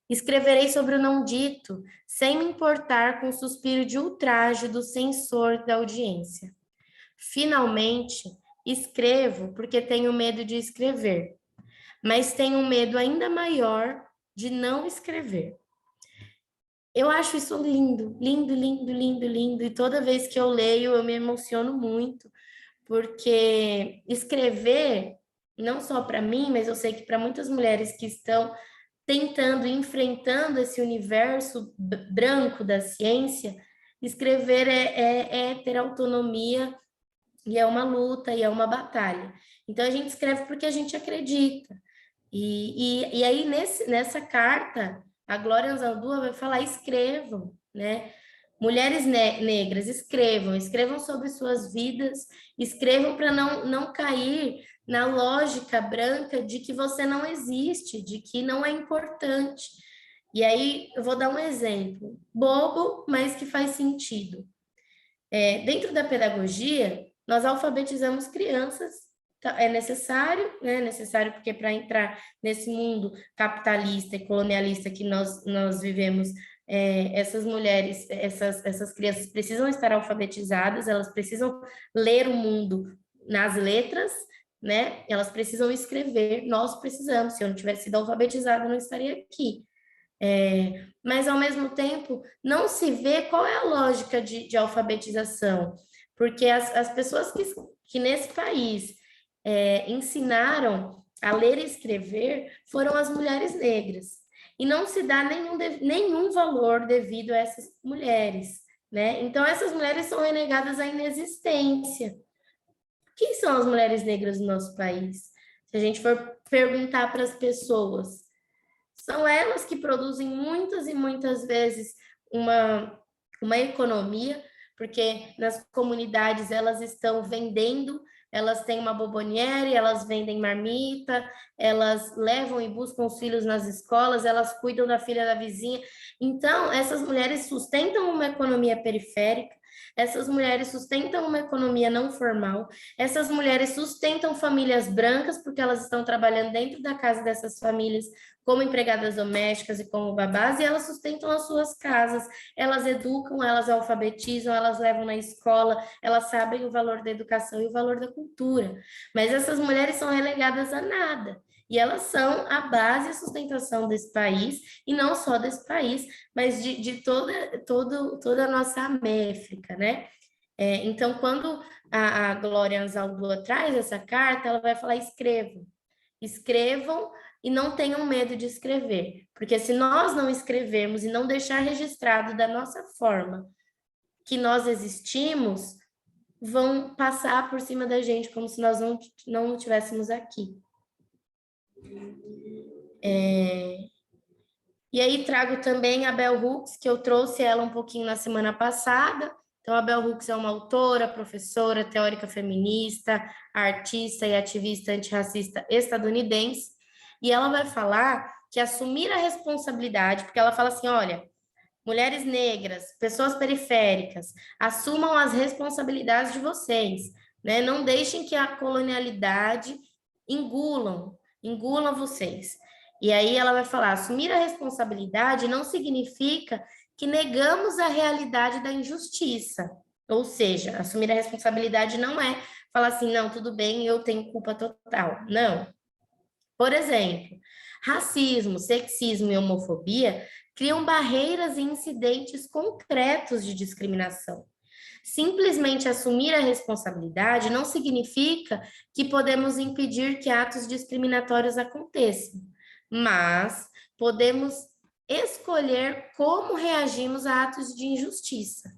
Escreverei sobre o não dito, sem me importar com o suspiro de ultraje do censor da audiência. Finalmente, escrevo porque tenho medo de escrever, mas tenho um medo ainda maior de não escrever. Eu acho isso lindo, lindo, lindo, lindo, lindo, e toda vez que eu leio eu me emociono muito, porque escrever, não só para mim, mas eu sei que para muitas mulheres que estão tentando, enfrentando esse universo branco da ciência, escrever é ter autonomia, e é uma luta, e é uma batalha. Então, a gente escreve porque a gente acredita. E aí, nessa carta, a Glória Anzaldúa vai falar, escrevam, né? Mulheres negras, escrevam sobre suas vidas, escrevam para não cair na lógica branca de que você não existe, de que não é importante. E aí, eu vou dar um exemplo, bobo, mas que faz sentido. Dentro da pedagogia, nós alfabetizamos crianças, é necessário, né? Necessário porque para entrar nesse mundo capitalista e colonialista que nós vivemos, essas mulheres, essas crianças precisam estar alfabetizadas, elas precisam ler o mundo nas letras, né? Elas precisam escrever, nós precisamos. Se eu não tivesse sido alfabetizada, eu não estaria aqui. Mas, ao mesmo tempo, não se vê qual é a lógica de alfabetização, porque as pessoas que nesse país ensinaram a ler e escrever foram as mulheres negras, e não se dá nenhum valor devido a essas mulheres, né? Então, essas mulheres são renegadas à inexistência. Quem são as mulheres negras no nosso país? Se a gente for perguntar para as pessoas, são elas que produzem muitas e muitas vezes uma economia, porque nas comunidades elas estão vendendo, elas têm uma bomboniere, elas vendem marmita, elas levam e buscam os filhos nas escolas, elas cuidam da filha da vizinha. Então, essas mulheres sustentam uma economia periférica, essas mulheres sustentam uma economia não formal, essas mulheres sustentam famílias brancas, porque elas estão trabalhando dentro da casa dessas famílias como empregadas domésticas e como babás, e elas sustentam as suas casas, elas educam, elas alfabetizam, elas levam na escola, elas sabem o valor da educação e o valor da cultura. Mas essas mulheres são relegadas a nada. E elas são a base e a sustentação desse país, e não só desse país, mas de toda a nossa América, né? Então, quando a Glória Anzaldúa traz essa carta, ela vai falar, escrevam e não tenham medo de escrever, porque se nós não escrevermos e não deixar registrado da nossa forma que nós existimos, vão passar por cima da gente como se nós não estivéssemos aqui. E aí trago também a Bell Hooks, que eu trouxe ela um pouquinho na semana passada. Então, a Bell Hooks é uma autora, professora, teórica feminista, artista e ativista antirracista estadunidense, e ela vai falar que assumir a responsabilidade, porque ela fala assim, olha, mulheres negras, pessoas periféricas, assumam as responsabilidades de vocês, né? Não deixem que a colonialidade engulam vocês. E aí ela vai falar, assumir a responsabilidade não significa que negamos a realidade da injustiça, Ou seja, assumir a responsabilidade não é falar assim, não, tudo bem, eu tenho culpa total. Não. Por exemplo, racismo, sexismo e homofobia criam barreiras e incidentes concretos de discriminação. Simplesmente assumir a responsabilidade não significa que podemos impedir que atos discriminatórios aconteçam, mas podemos escolher como reagimos a atos de injustiça.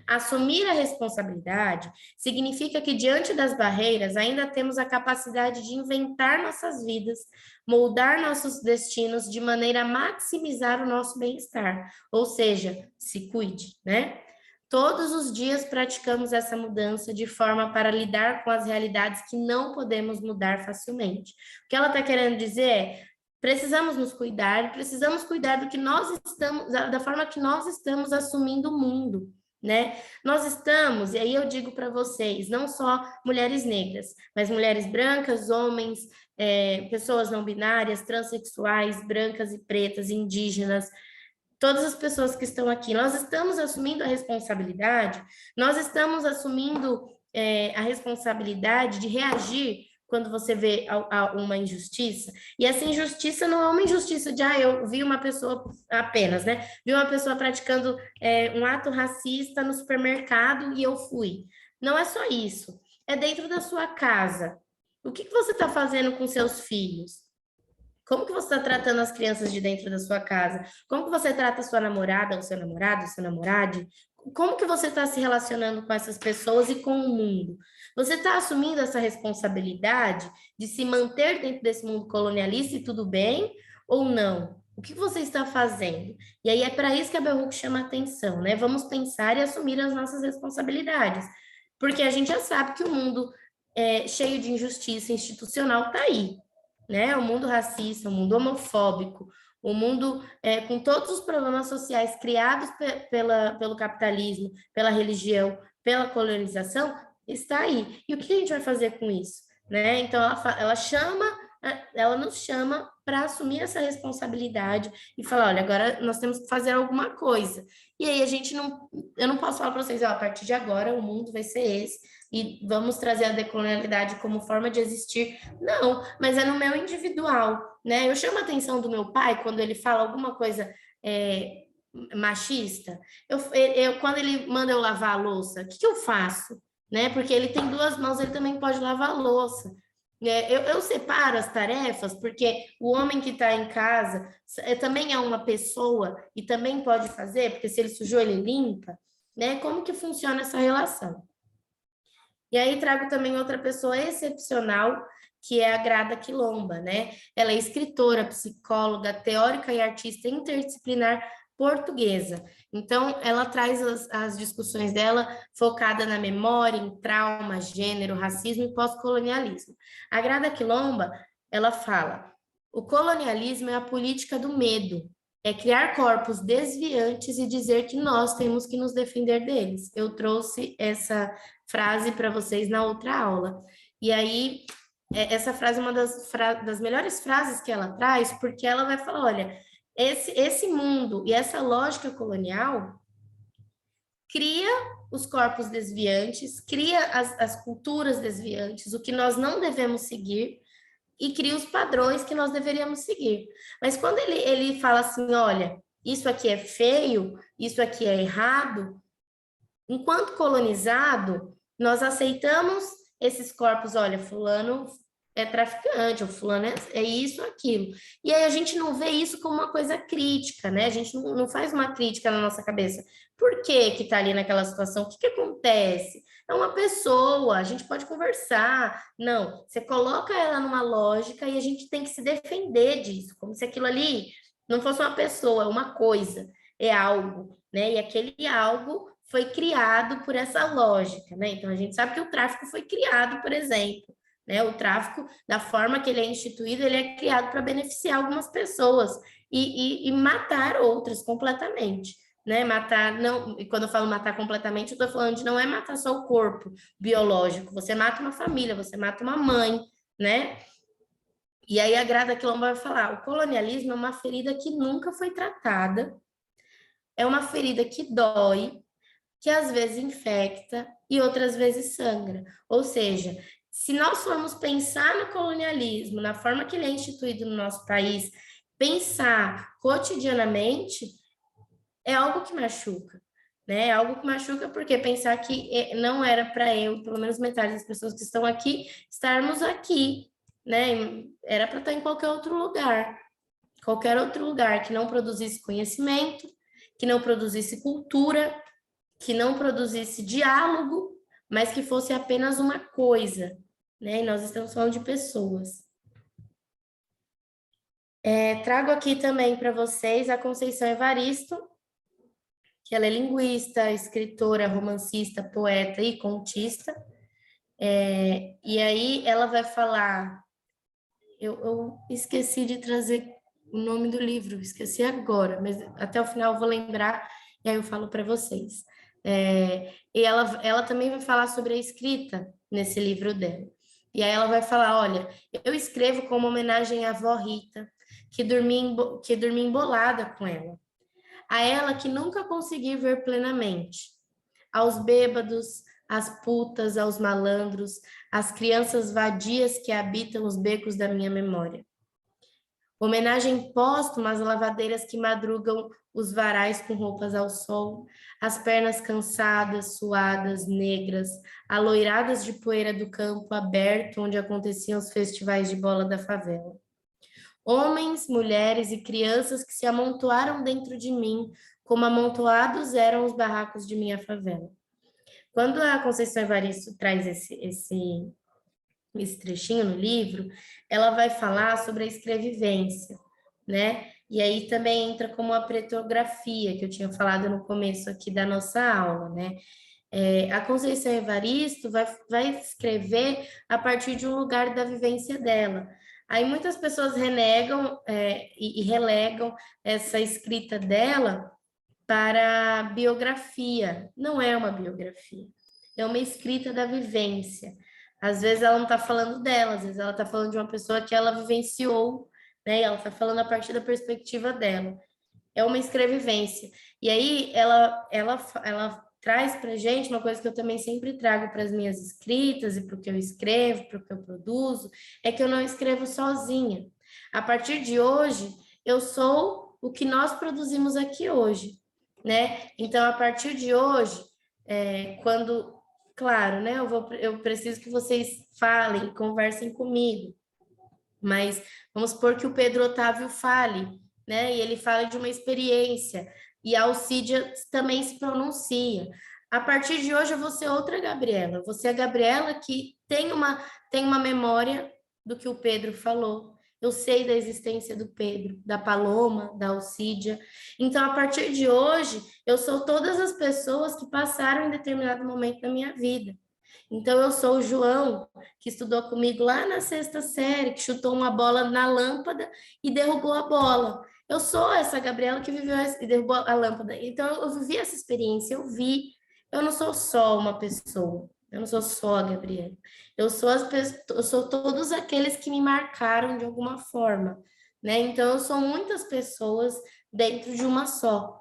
Assumir a responsabilidade significa que, diante das barreiras, ainda temos a capacidade de inventar nossas vidas, moldar nossos destinos de maneira a maximizar o nosso bem-estar, ou seja, se cuide, né? Todos os dias praticamos essa mudança de forma para lidar com as realidades que não podemos mudar facilmente. O que ela está querendo dizer é: precisamos nos cuidar, precisamos cuidar do que nós estamos, da forma que nós estamos assumindo o mundo, né? Nós estamos, e aí eu digo para vocês, não só mulheres negras, mas mulheres brancas, homens, pessoas não binárias, transexuais, brancas e pretas, indígenas, todas as pessoas que estão aqui, nós estamos assumindo a responsabilidade, nós estamos assumindo a responsabilidade de reagir quando você vê a uma injustiça, e essa injustiça não é uma injustiça de, eu vi uma pessoa apenas, né? Vi uma pessoa praticando um ato racista no supermercado e eu fui. Não é só isso, é dentro da sua casa. O que você está fazendo com seus filhos? Como que você está tratando as crianças de dentro da sua casa? Como que você trata a sua namorada, o seu namorado, o seu namorado? Como que você está se relacionando com essas pessoas e com o mundo? Você está assumindo essa responsabilidade de se manter dentro desse mundo colonialista e tudo bem ou não? O que você está fazendo? E aí é para isso que a Bell Hooks chama atenção, né? Vamos pensar e assumir as nossas responsabilidades. Porque a gente já sabe que o mundo cheio de injustiça institucional está aí, né? O mundo racista, o mundo homofóbico, o mundo com todos os problemas sociais criados pelo capitalismo, pela religião, pela colonização, está aí. E o que a gente vai fazer com isso? Né? Então, ela nos chama para assumir essa responsabilidade e falar, olha, agora nós temos que fazer alguma coisa. E aí eu não posso falar para vocês, a partir de agora o mundo vai ser esse, e vamos trazer a decolonialidade como forma de existir. Não, mas é no meu individual, né? Eu chamo a atenção do meu pai quando ele fala alguma coisa machista. Quando ele manda eu lavar a louça, o que eu faço? Né? Porque ele tem 2 mãos, ele também pode lavar a louça. Eu separo as tarefas, porque o homem que está em casa também é uma pessoa e também pode fazer, porque se ele sujou, ele limpa, né? Como que funciona essa relação? E aí trago também outra pessoa excepcional, que é a Grada Quilomba, né? Ela é escritora, psicóloga, teórica e artista interdisciplinar portuguesa. Então, ela traz as discussões dela focada na memória, em trauma, gênero, racismo e pós-colonialismo. A Grada Quilomba, ela fala: o colonialismo é a política do medo, é criar corpos desviantes e dizer que nós temos que nos defender deles. Eu trouxe essa frase para vocês na outra aula. E aí, essa frase é uma das melhores frases que ela traz, porque ela vai falar, olha, esse mundo e essa lógica colonial cria os corpos desviantes, cria as culturas desviantes, o que nós não devemos seguir, e cria os padrões que nós deveríamos seguir. Mas quando ele fala assim, olha, isso aqui é feio, isso aqui é errado, enquanto colonizado, nós aceitamos esses corpos, olha, fulano é traficante, o fulano é isso, aquilo. E aí a gente não vê isso como uma coisa crítica, né? A gente não faz uma crítica na nossa cabeça. Por que tá ali naquela situação? O que acontece? É uma pessoa, a gente pode conversar. Não, você coloca ela numa lógica e a gente tem que se defender disso, como se aquilo ali não fosse uma pessoa, é uma coisa, é algo, né? E aquele algo foi criado por essa lógica, né? Então a gente sabe que o tráfico foi criado, por exemplo. Né? O tráfico, da forma que ele é instituído, ele é criado para beneficiar algumas pessoas e matar outras completamente. Né? Matar, não, e quando eu falo matar completamente, eu estou falando de não é matar só o corpo biológico, você mata uma família, você mata uma mãe, né? E aí a Grada Quilomba vai falar, o colonialismo é uma ferida que nunca foi tratada, é uma ferida que dói, que às vezes infecta e outras vezes sangra. Ou seja, se nós formos pensar no colonialismo, na forma que ele é instituído no nosso país, pensar cotidianamente, é algo que machuca, né? É algo que machuca porque pensar que não era para eu, pelo menos metade das pessoas que estão aqui, estarmos aqui, né? Era para estar em qualquer outro lugar que não produzisse conhecimento, que não produzisse cultura, que não produzisse diálogo, mas que fosse apenas uma coisa, né? E nós estamos falando de pessoas. Trago aqui também para vocês a Conceição Evaristo, que ela é linguista, escritora, romancista, poeta e contista. E aí ela vai falar... Eu esqueci de trazer o nome do livro, esqueci agora, mas até o final eu vou lembrar e aí eu falo para vocês. E ela também vai falar sobre a escrita nesse livro dela. E aí ela vai falar, olha, eu escrevo como homenagem à avó Rita, que dormi embolada com ela. A ela que nunca consegui ver plenamente. Aos bêbados, às putas, aos malandros, às crianças vadias que habitam os becos da minha memória. Homenagem póstuma às lavadeiras que madrugam os varais com roupas ao sol, as pernas cansadas, suadas, negras, aloiradas de poeira do campo aberto onde aconteciam os festivais de bola da favela. Homens, mulheres e crianças que se amontoaram dentro de mim, como amontoados eram os barracos de minha favela. Quando a Conceição Evaristo traz esse trechinho no livro, ela vai falar sobre a escrevivência, né? E aí também entra como a pretografia, que eu tinha falado no começo aqui da nossa aula, né? A Conceição Evaristo vai escrever a partir de um lugar da vivência dela. Aí muitas pessoas renegam e relegam essa escrita dela para biografia. Não é uma biografia, é uma escrita da vivência. Às vezes ela não está falando dela, às vezes ela está falando de uma pessoa que ela vivenciou, né? E ela está falando a partir da perspectiva dela. É uma escrevivência. E aí ela traz para a gente uma coisa que eu também sempre trago para as minhas escritas e para o que eu escrevo, para o que eu produzo, é que eu não escrevo sozinha. A partir de hoje, eu sou o que nós produzimos aqui hoje, né? Então, a partir de hoje, claro, né? Eu preciso que vocês falem, conversem comigo, mas vamos supor que o Pedro Otávio fale, né? E ele fala de uma experiência, e a Alcídia também se pronuncia. A partir de hoje eu vou ser outra Gabriela, vou ser a Gabriela que tem uma memória do que o Pedro falou. Eu sei da existência do Pedro, da Paloma, da Alcídia. Então, a partir de hoje, eu sou todas as pessoas que passaram em determinado momento da minha vida. Então, eu sou o João, que estudou comigo lá na 6ª série, que chutou uma bola na lâmpada e derrubou a bola. Eu sou essa Gabriela que viveu e derrubou a lâmpada. Então, eu vivi essa experiência, eu vi. Eu não sou só uma pessoa, eu não sou só a Gabriela. Eu sou todos aqueles que me marcaram de alguma forma, né? Então, eu sou muitas pessoas dentro de uma só.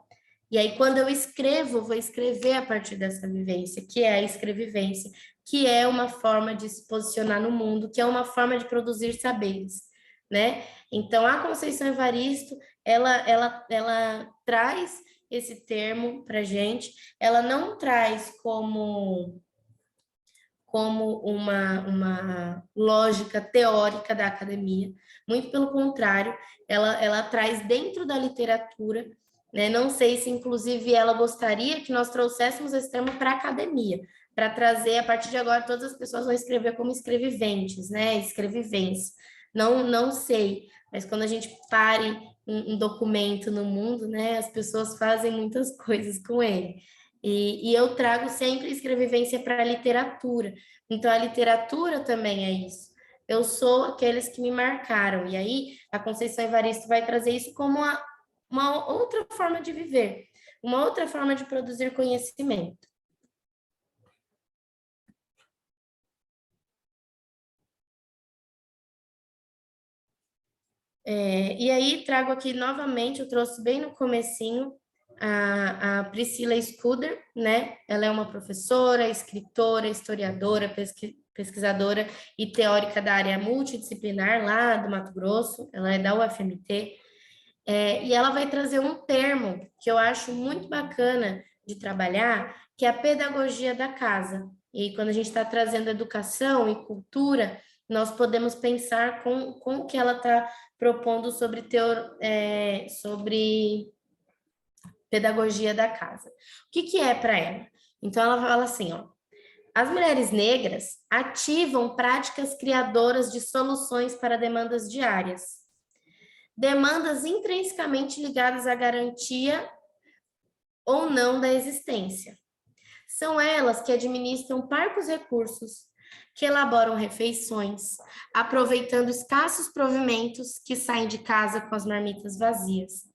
E aí, quando eu escrevo, eu vou escrever a partir dessa vivência, que é a escrevivência, que é uma forma de se posicionar no mundo, que é uma forma de produzir saberes, né? Então, a Conceição Evaristo, ela traz esse termo para a gente, ela não traz como uma lógica teórica da academia, muito pelo contrário, ela traz dentro da literatura, né? Não sei se, inclusive, ela gostaria que nós trouxéssemos esse termo para a academia, para trazer, a partir de agora, todas as pessoas vão escrever como escreviventes, né? Escrevivência. Não sei, mas quando a gente pare um documento no mundo, né? As pessoas fazem muitas coisas com ele. E eu trago sempre escrevivência para a literatura. Então, a literatura também é isso. Eu sou aqueles que me marcaram. E aí, a Conceição Evaristo vai trazer isso como uma outra forma de viver, uma outra forma de produzir conhecimento. E aí, trago aqui novamente, eu trouxe bem no comecinho, a Priscila Scudder, né? Ela é uma professora, escritora, historiadora, pesquisadora e teórica da área multidisciplinar lá do Mato Grosso, ela é da UFMT, e ela vai trazer um termo que eu acho muito bacana de trabalhar, que é a pedagogia da casa. E quando a gente está trazendo educação e cultura, nós podemos pensar com o que ela está propondo sobre pedagogia da casa. O que é para ela? Então, ela fala assim, ó, as mulheres negras ativam práticas criadoras de soluções para demandas diárias, demandas intrinsecamente ligadas à garantia ou não da existência. São elas que administram parcos recursos, que elaboram refeições, aproveitando escassos provimentos que saem de casa com as marmitas vazias,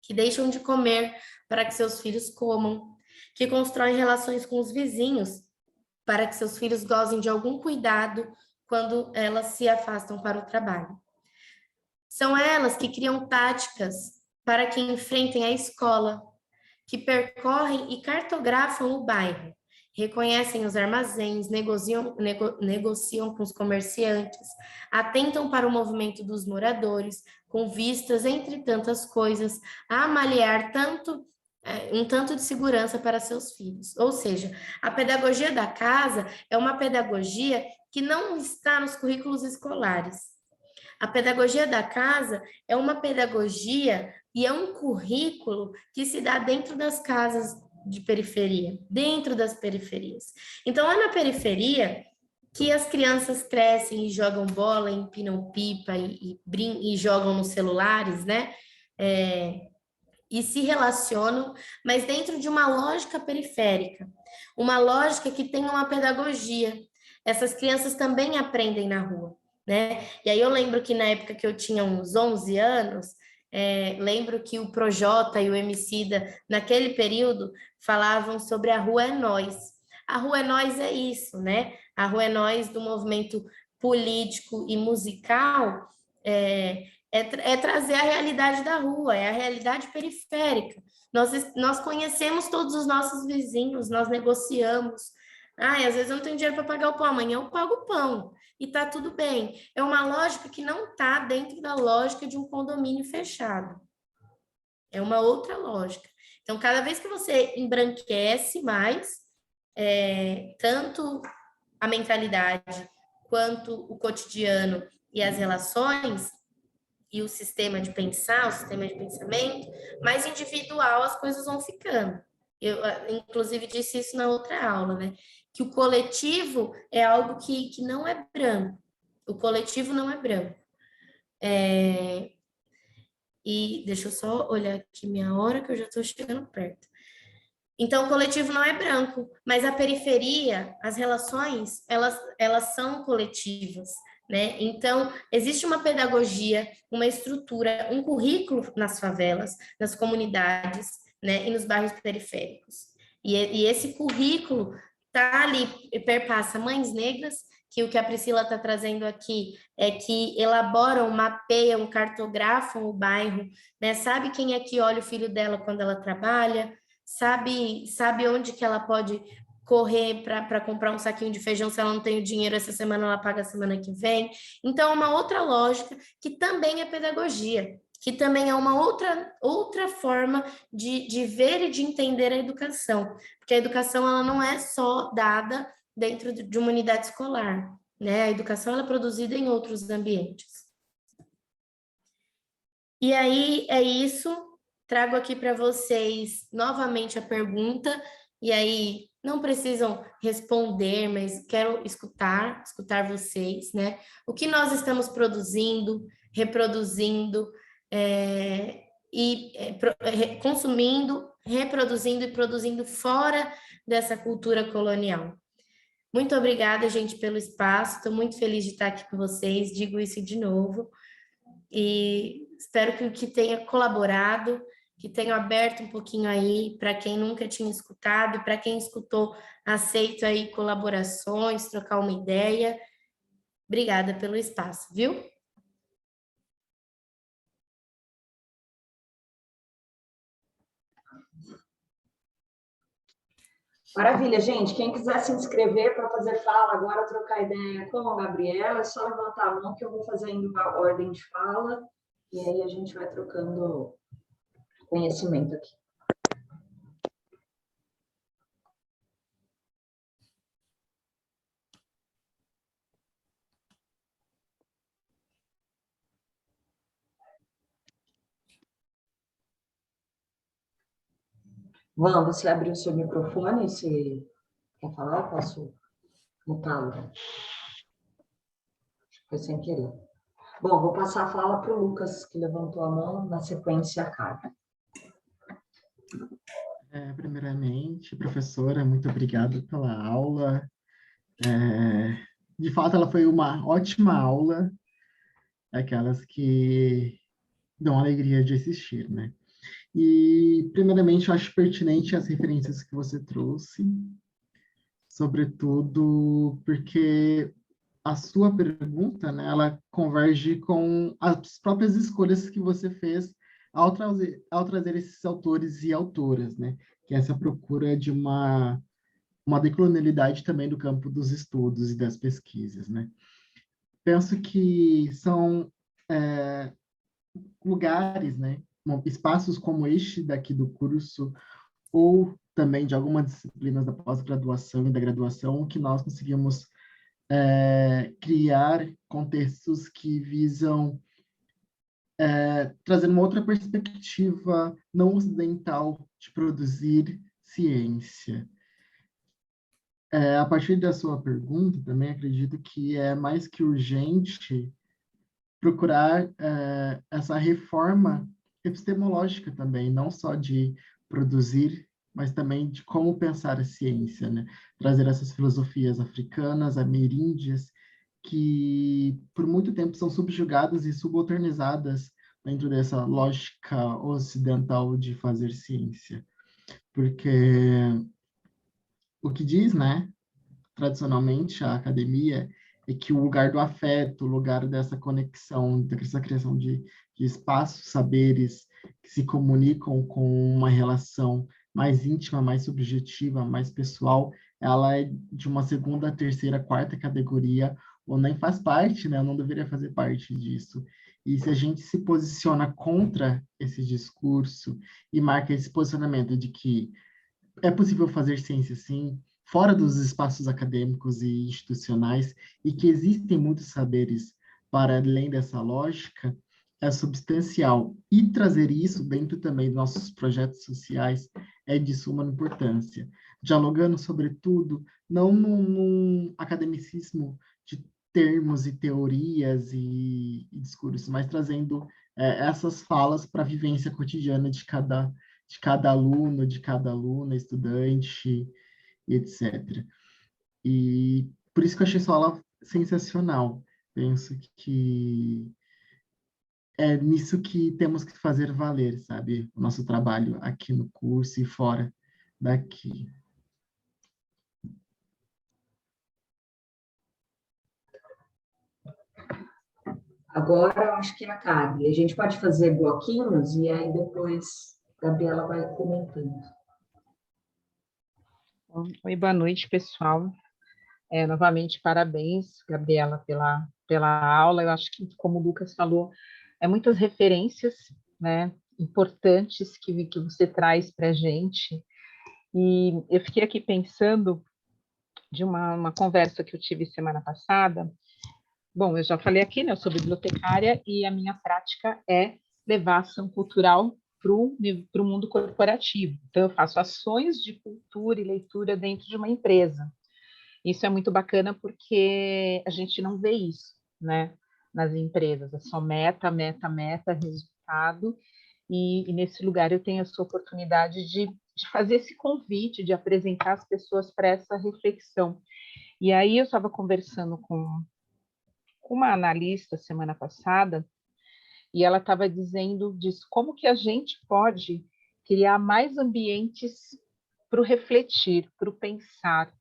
que deixam de comer para que seus filhos comam, que constroem relações com os vizinhos para que seus filhos gozem de algum cuidado quando elas se afastam para o trabalho. São elas que criam táticas para que enfrentem a escola, que percorrem e cartografam o bairro, reconhecem os armazéns, negociam com os comerciantes, atentam para o movimento dos moradores, com vistas, entre tantas coisas, a amaliar um tanto de segurança para seus filhos. Ou seja, a pedagogia da casa é uma pedagogia que não está nos currículos escolares. A pedagogia da casa é uma pedagogia e é um currículo que se dá dentro das casas de periferia, dentro das periferias. Então, é na periferia que as crianças crescem e jogam bola, empinam pipa e jogam nos celulares, né? E se relacionam, mas dentro de uma lógica periférica, uma lógica que tem uma pedagogia. Essas crianças também aprendem na rua, né? E aí eu lembro que na época que eu tinha uns 11 anos, lembro que o Projota e o Emicida, naquele período, falavam sobre a Rua é Nós. A Rua é Nós é isso, né? A Rua é Nós do movimento político e musical é trazer a realidade da rua, é a realidade periférica. Nós conhecemos todos os nossos vizinhos, nós negociamos. Às vezes eu não tenho dinheiro para pagar o pão, amanhã eu pago o pão. E tá tudo bem. É uma lógica que não está dentro da lógica de um condomínio fechado. É uma outra lógica. Então, cada vez que você embranquece mais, tanto a mentalidade quanto o cotidiano e as relações, e o sistema de pensar, o sistema de pensamento, mais individual as coisas vão ficando. Eu, inclusive, disse isso na outra aula, né? Que o coletivo é algo que não é branco. O coletivo não é branco. E deixa eu só olhar aqui minha hora, que eu já estou chegando perto. Então, o coletivo não é branco, mas a periferia, as relações, elas são coletivas, né? Então, existe uma pedagogia, uma estrutura, um currículo nas favelas, nas comunidades, né? E nos bairros periféricos. E esse currículo está ali, perpassa mães negras, que o que a Priscila está trazendo aqui é que elaboram, mapeiam, cartografam o bairro, né? Sabe quem é que olha o filho dela quando ela trabalha, sabe onde que ela pode correr para comprar um saquinho de feijão, se ela não tem o dinheiro essa semana, ela paga a semana que vem. Então, é uma outra lógica que também é pedagogia, que também é uma outra forma de ver e de entender a educação, porque a educação ela não é só dada dentro de uma unidade escolar, né? A educação ela é produzida em outros ambientes. E aí, é isso. Trago aqui para vocês novamente a pergunta, e aí não precisam responder, mas quero escutar vocês, né? O que nós estamos produzindo, reproduzindo, consumindo, reproduzindo e produzindo fora dessa cultura colonial. Muito obrigada, gente, pelo espaço. Estou muito feliz de estar aqui com vocês. Digo isso de novo. E espero que tenha colaborado, que tenha aberto um pouquinho aí para quem nunca tinha escutado, para quem escutou, aceito aí colaborações, trocar uma ideia. Obrigada pelo espaço, viu? Maravilha, gente. Quem quiser se inscrever para fazer fala agora, trocar ideia com a Gabriela, é só levantar a mão que eu vou fazendo uma ordem de fala e aí a gente vai trocando conhecimento aqui. Van, você abriu o seu microfone, se quer falar, eu posso mutá-lo. Foi sem querer. Bom, vou passar a fala para o Lucas, que levantou a mão, na sequência a Carla. Primeiramente, professora, muito obrigado pela aula. De fato, ela foi uma ótima aula, aquelas que dão alegria de assistir, né? E, primeiramente, eu acho pertinente as referências que você trouxe, sobretudo porque a sua pergunta, né, ela converge com as próprias escolhas que você fez ao trazer esses autores e autoras, né? Que é essa procura de uma decolonialidade também do campo dos estudos e das pesquisas, né? Penso que são lugares, né? Espaços como este daqui do curso, ou também de algumas disciplinas da pós-graduação e da graduação, que nós conseguimos criar contextos que visam trazer uma outra perspectiva não ocidental de produzir ciência. A partir da sua pergunta, também acredito que é mais que urgente procurar essa reforma epistemológica também, não só de produzir, mas também de como pensar a ciência, né? Trazer essas filosofias africanas, ameríndias, que por muito tempo são subjugadas e subalternizadas dentro dessa lógica ocidental de fazer ciência. Porque o que diz, né, tradicionalmente a academia é que o lugar do afeto, o lugar dessa conexão, dessa criação de espaços, saberes que se comunicam com uma relação mais íntima, mais subjetiva, mais pessoal, ela é de uma segunda, terceira, quarta categoria, ou nem faz parte, né? Não deveria fazer parte disso. E se a gente se posiciona contra esse discurso e marca esse posicionamento de que é possível fazer ciência, sim, fora dos espaços acadêmicos e institucionais, e que existem muitos saberes para além dessa lógica, é substancial. E trazer isso dentro também dos nossos projetos sociais é de suma importância. Dialogando, sobretudo, não num academicismo de termos e teorias e discursos, mas trazendo essas falas para a vivência cotidiana de cada aluno, de cada aluna, estudante, e etc. E por isso que eu achei sua aula sensacional. Penso que é nisso que temos que fazer valer, sabe? O nosso trabalho aqui no curso e fora daqui. Agora, eu acho que é a Carla. A gente pode fazer bloquinhos e aí depois a Gabriela vai comentando. Oi, boa noite, pessoal. Novamente, parabéns, Gabriela, pela aula. Eu acho que, como o Lucas falou, muitas referências, né, importantes que você traz para a gente. E eu fiquei aqui pensando de uma conversa que eu tive semana passada. Bom, eu já falei aqui, né, eu sou bibliotecária e a minha prática é levar ação cultural para o mundo corporativo. Então, eu faço ações de cultura e leitura dentro de uma empresa. Isso é muito bacana porque a gente não vê isso, né, nas empresas. É só meta, meta, meta, resultado. E nesse lugar eu tenho essa oportunidade de fazer esse convite, de apresentar as pessoas para essa reflexão. E aí eu estava conversando com uma analista semana passada, e ela estava dizendo disso, como que a gente pode criar mais ambientes para o refletir, para o pensar,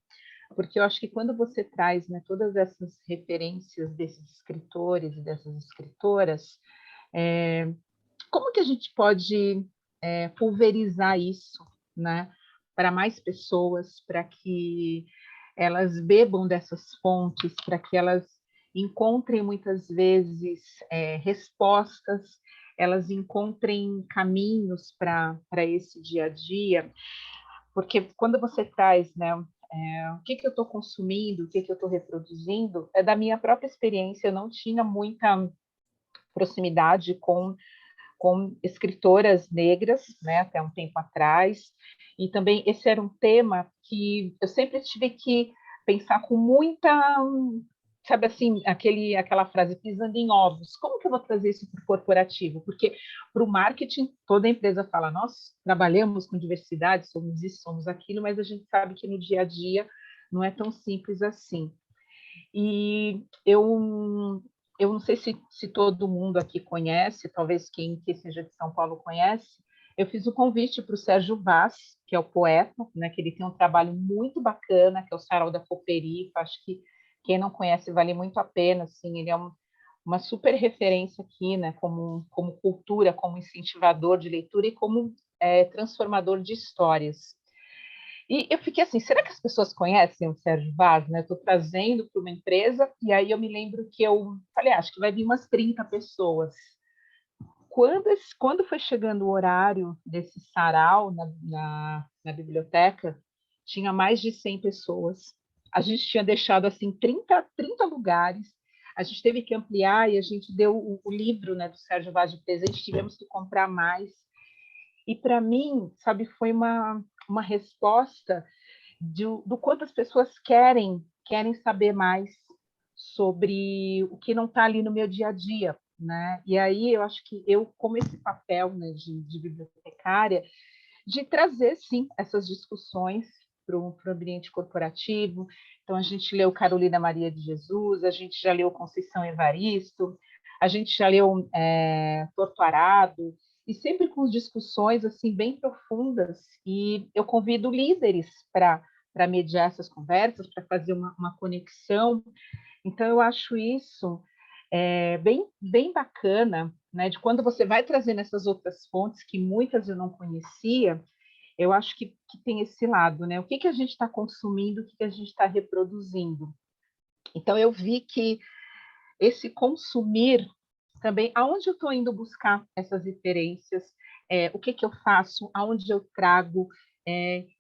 porque eu acho que quando você traz, né, todas essas referências desses escritores e dessas escritoras, como que a gente pode pulverizar isso, né, para mais pessoas, para que elas bebam dessas fontes, para que elas encontrem muitas vezes respostas, elas encontrem caminhos para esse dia a dia, porque quando você traz, né, o que eu estou consumindo, o que eu estou reproduzindo, é da minha própria experiência. Eu não tinha muita proximidade com escritoras negras, né, até um tempo atrás, e também esse era um tema que eu sempre tive que pensar com muita, sabe assim, aquela frase, pisando em ovos, como que eu vou trazer isso para o corporativo? Porque para o marketing, toda empresa fala, nós trabalhamos com diversidade, somos isso, somos aquilo, mas a gente sabe que no dia a dia não é tão simples assim. E eu não sei se todo mundo aqui conhece, talvez quem que seja de São Paulo conhece, eu fiz o convite para o Sérgio Vaz, que é o poeta, né, que ele tem um trabalho muito bacana, que é o Sarau da Cooperifa, acho que quem não conhece vale muito a pena, assim, ele é uma super referência aqui, né, como cultura, como incentivador de leitura e como transformador de histórias. E eu fiquei assim, será que as pessoas conhecem o Sérgio Vaz? Né? Estou trazendo para uma empresa, e aí eu me lembro que eu falei, acho que vai vir umas 30 pessoas. Quando foi chegando o horário desse sarau na biblioteca, tinha mais de 100 pessoas. A gente tinha deixado assim 30 lugares, a gente teve que ampliar e a gente deu o livro, né, do Sérgio Vaz de presente, tivemos que comprar mais. E para mim, sabe, foi uma resposta do quanto as pessoas querem saber mais sobre o que não está ali no meu dia a dia, né? E aí eu acho que eu, como esse papel, né, de bibliotecária, de trazer, sim, essas discussões para o ambiente corporativo. Então, a gente leu Carolina Maria de Jesus, a gente já leu Conceição Evaristo, a gente já leu Torto Arado, e sempre com discussões assim bem profundas, e eu convido líderes para mediar essas conversas, para fazer uma conexão. Então, eu acho isso bem bacana, né, de quando você vai trazendo essas outras fontes, que muitas eu não conhecia, eu acho que tem esse lado, né? O que a gente está consumindo, o que a gente está reproduzindo. Então, eu vi que esse consumir também, aonde eu estou indo buscar essas referências, o que eu faço, aonde eu trago,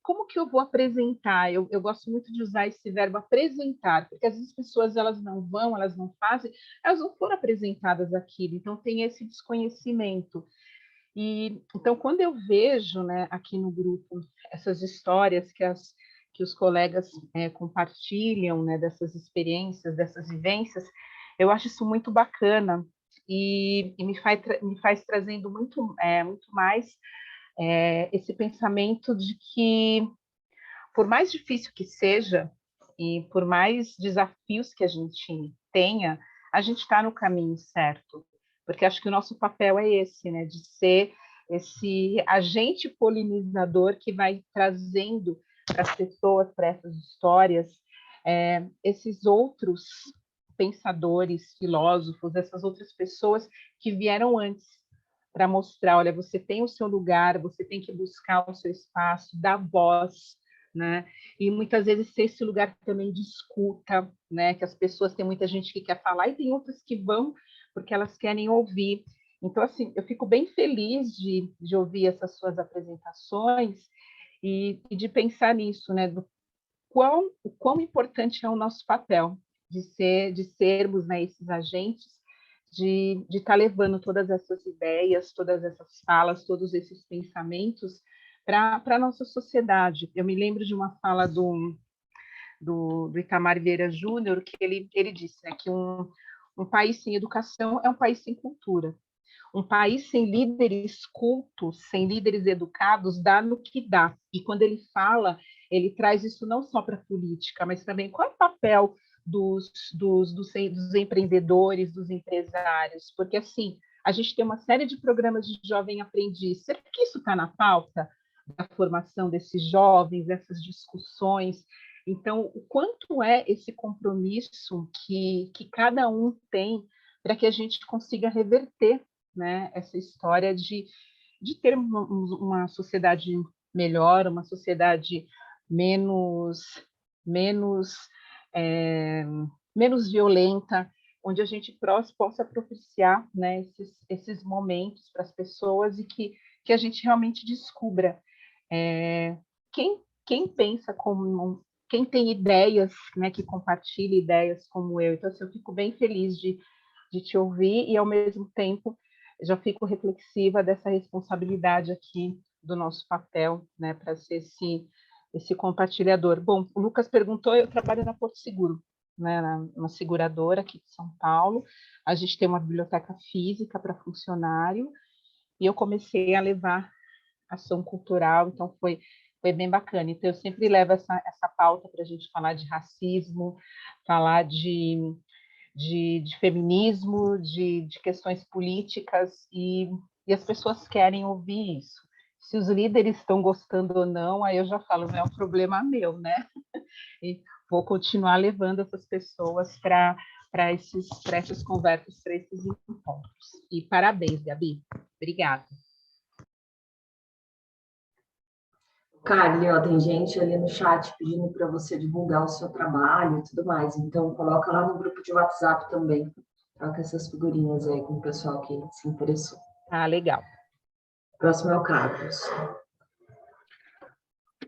como que eu vou apresentar? Eu gosto muito de usar esse verbo apresentar, porque às vezes as pessoas elas não vão, elas não fazem, elas não foram apresentadas aquilo, então tem esse desconhecimento. E então, quando eu vejo, né, aqui no grupo essas histórias que os colegas compartilham, né, dessas experiências, dessas vivências, eu acho isso muito bacana e me faz trazendo muito mais esse pensamento de que, por mais difícil que seja e por mais desafios que a gente tenha, a gente está no caminho certo, porque acho que o nosso papel é esse, né, de ser esse agente polinizador que vai trazendo para as pessoas, para essas histórias, esses outros pensadores, filósofos, essas outras pessoas que vieram antes, para mostrar, olha, você tem o seu lugar, você tem que buscar o seu espaço, dar voz, né? E muitas vezes ser esse lugar também de escuta, né? Que as pessoas, tem muita gente que quer falar e tem outras que vão porque elas querem ouvir. Então, assim, eu fico bem feliz de ouvir essas suas apresentações e de pensar nisso, né? O quão importante é o nosso papel de sermos, né, esses agentes, de estar levando todas essas ideias, todas essas falas, todos esses pensamentos para a nossa sociedade. Eu me lembro de uma fala do Itamar Vieira Júnior, que ele disse, né, que um país sem educação é um país sem cultura. Um país sem líderes cultos, sem líderes educados, dá no que dá. E quando ele fala, ele traz isso não só para a política, mas também qual é o papel dos empreendedores, dos empresários. Porque, assim, a gente tem uma série de programas de jovem aprendiz. Será que isso está na pauta da formação desses jovens, dessas discussões? Então, o quanto é esse compromisso que cada um tem para que a gente consiga reverter, né, essa história de ter uma sociedade melhor, uma sociedade menos, menos violenta, onde a gente possa propiciar, né, esses momentos para as pessoas e que a gente realmente descubra quem pensa como, quem tem ideias, né, que compartilha ideias como eu. Então, assim, eu fico bem feliz de te ouvir e, ao mesmo tempo, já fico reflexiva dessa responsabilidade aqui do nosso papel, né, para ser esse compartilhador. Bom, o Lucas perguntou, eu trabalho na Porto Seguro, né, uma seguradora aqui de São Paulo. A gente tem uma biblioteca física para funcionário e eu comecei a levar ação cultural, então foi bem bacana. Então, eu sempre levo essa pauta para a gente falar de racismo, falar de feminismo, de questões políticas, e as pessoas querem ouvir isso. Se os líderes estão gostando ou não, aí eu já falo, não é um problema meu, né? E vou continuar levando essas pessoas para essas conversas, para esses encontros. E parabéns, Gabi. Obrigada. Carly, ó, tem gente ali no chat pedindo para você divulgar o seu trabalho e tudo mais. Então, coloca lá no grupo de WhatsApp também. Troca essas figurinhas aí com o pessoal que se interessou. Ah, legal. Próximo é o Carlos.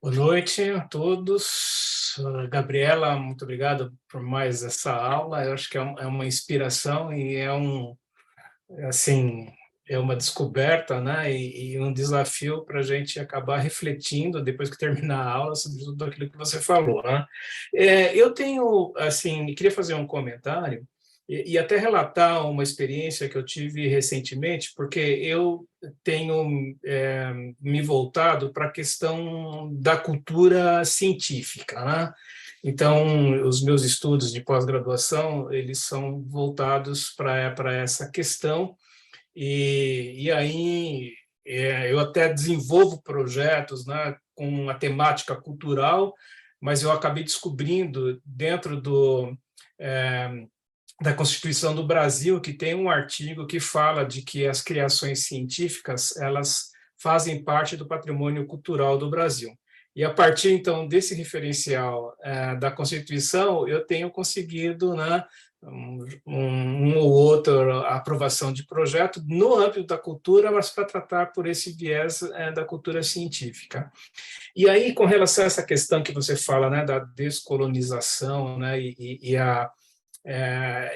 Boa noite a todos. Gabriela, muito obrigado por mais essa aula. Eu acho que é uma inspiração e assim, é uma descoberta, né? E um desafio para a gente acabar refletindo, depois que terminar a aula, sobre tudo aquilo que você falou, né? Eu tenho, assim, queria fazer um comentário e até relatar uma experiência que eu tive recentemente, porque eu tenho me voltado para a questão da cultura científica, né? Então, os meus estudos de pós-graduação, eles são voltados para essa questão, e aí eu até desenvolvo projetos, né, com a temática cultural, mas eu acabei descobrindo dentro da Constituição do Brasil que tem um artigo que fala de que as criações científicas elas fazem parte do patrimônio cultural do Brasil. E a partir, então, desse referencial da Constituição, eu tenho conseguido, né, um ou outro aprovação de projeto no âmbito da cultura, mas para tratar por esse viés da cultura científica. E aí, com relação a essa questão que você fala, né, da descolonização, né,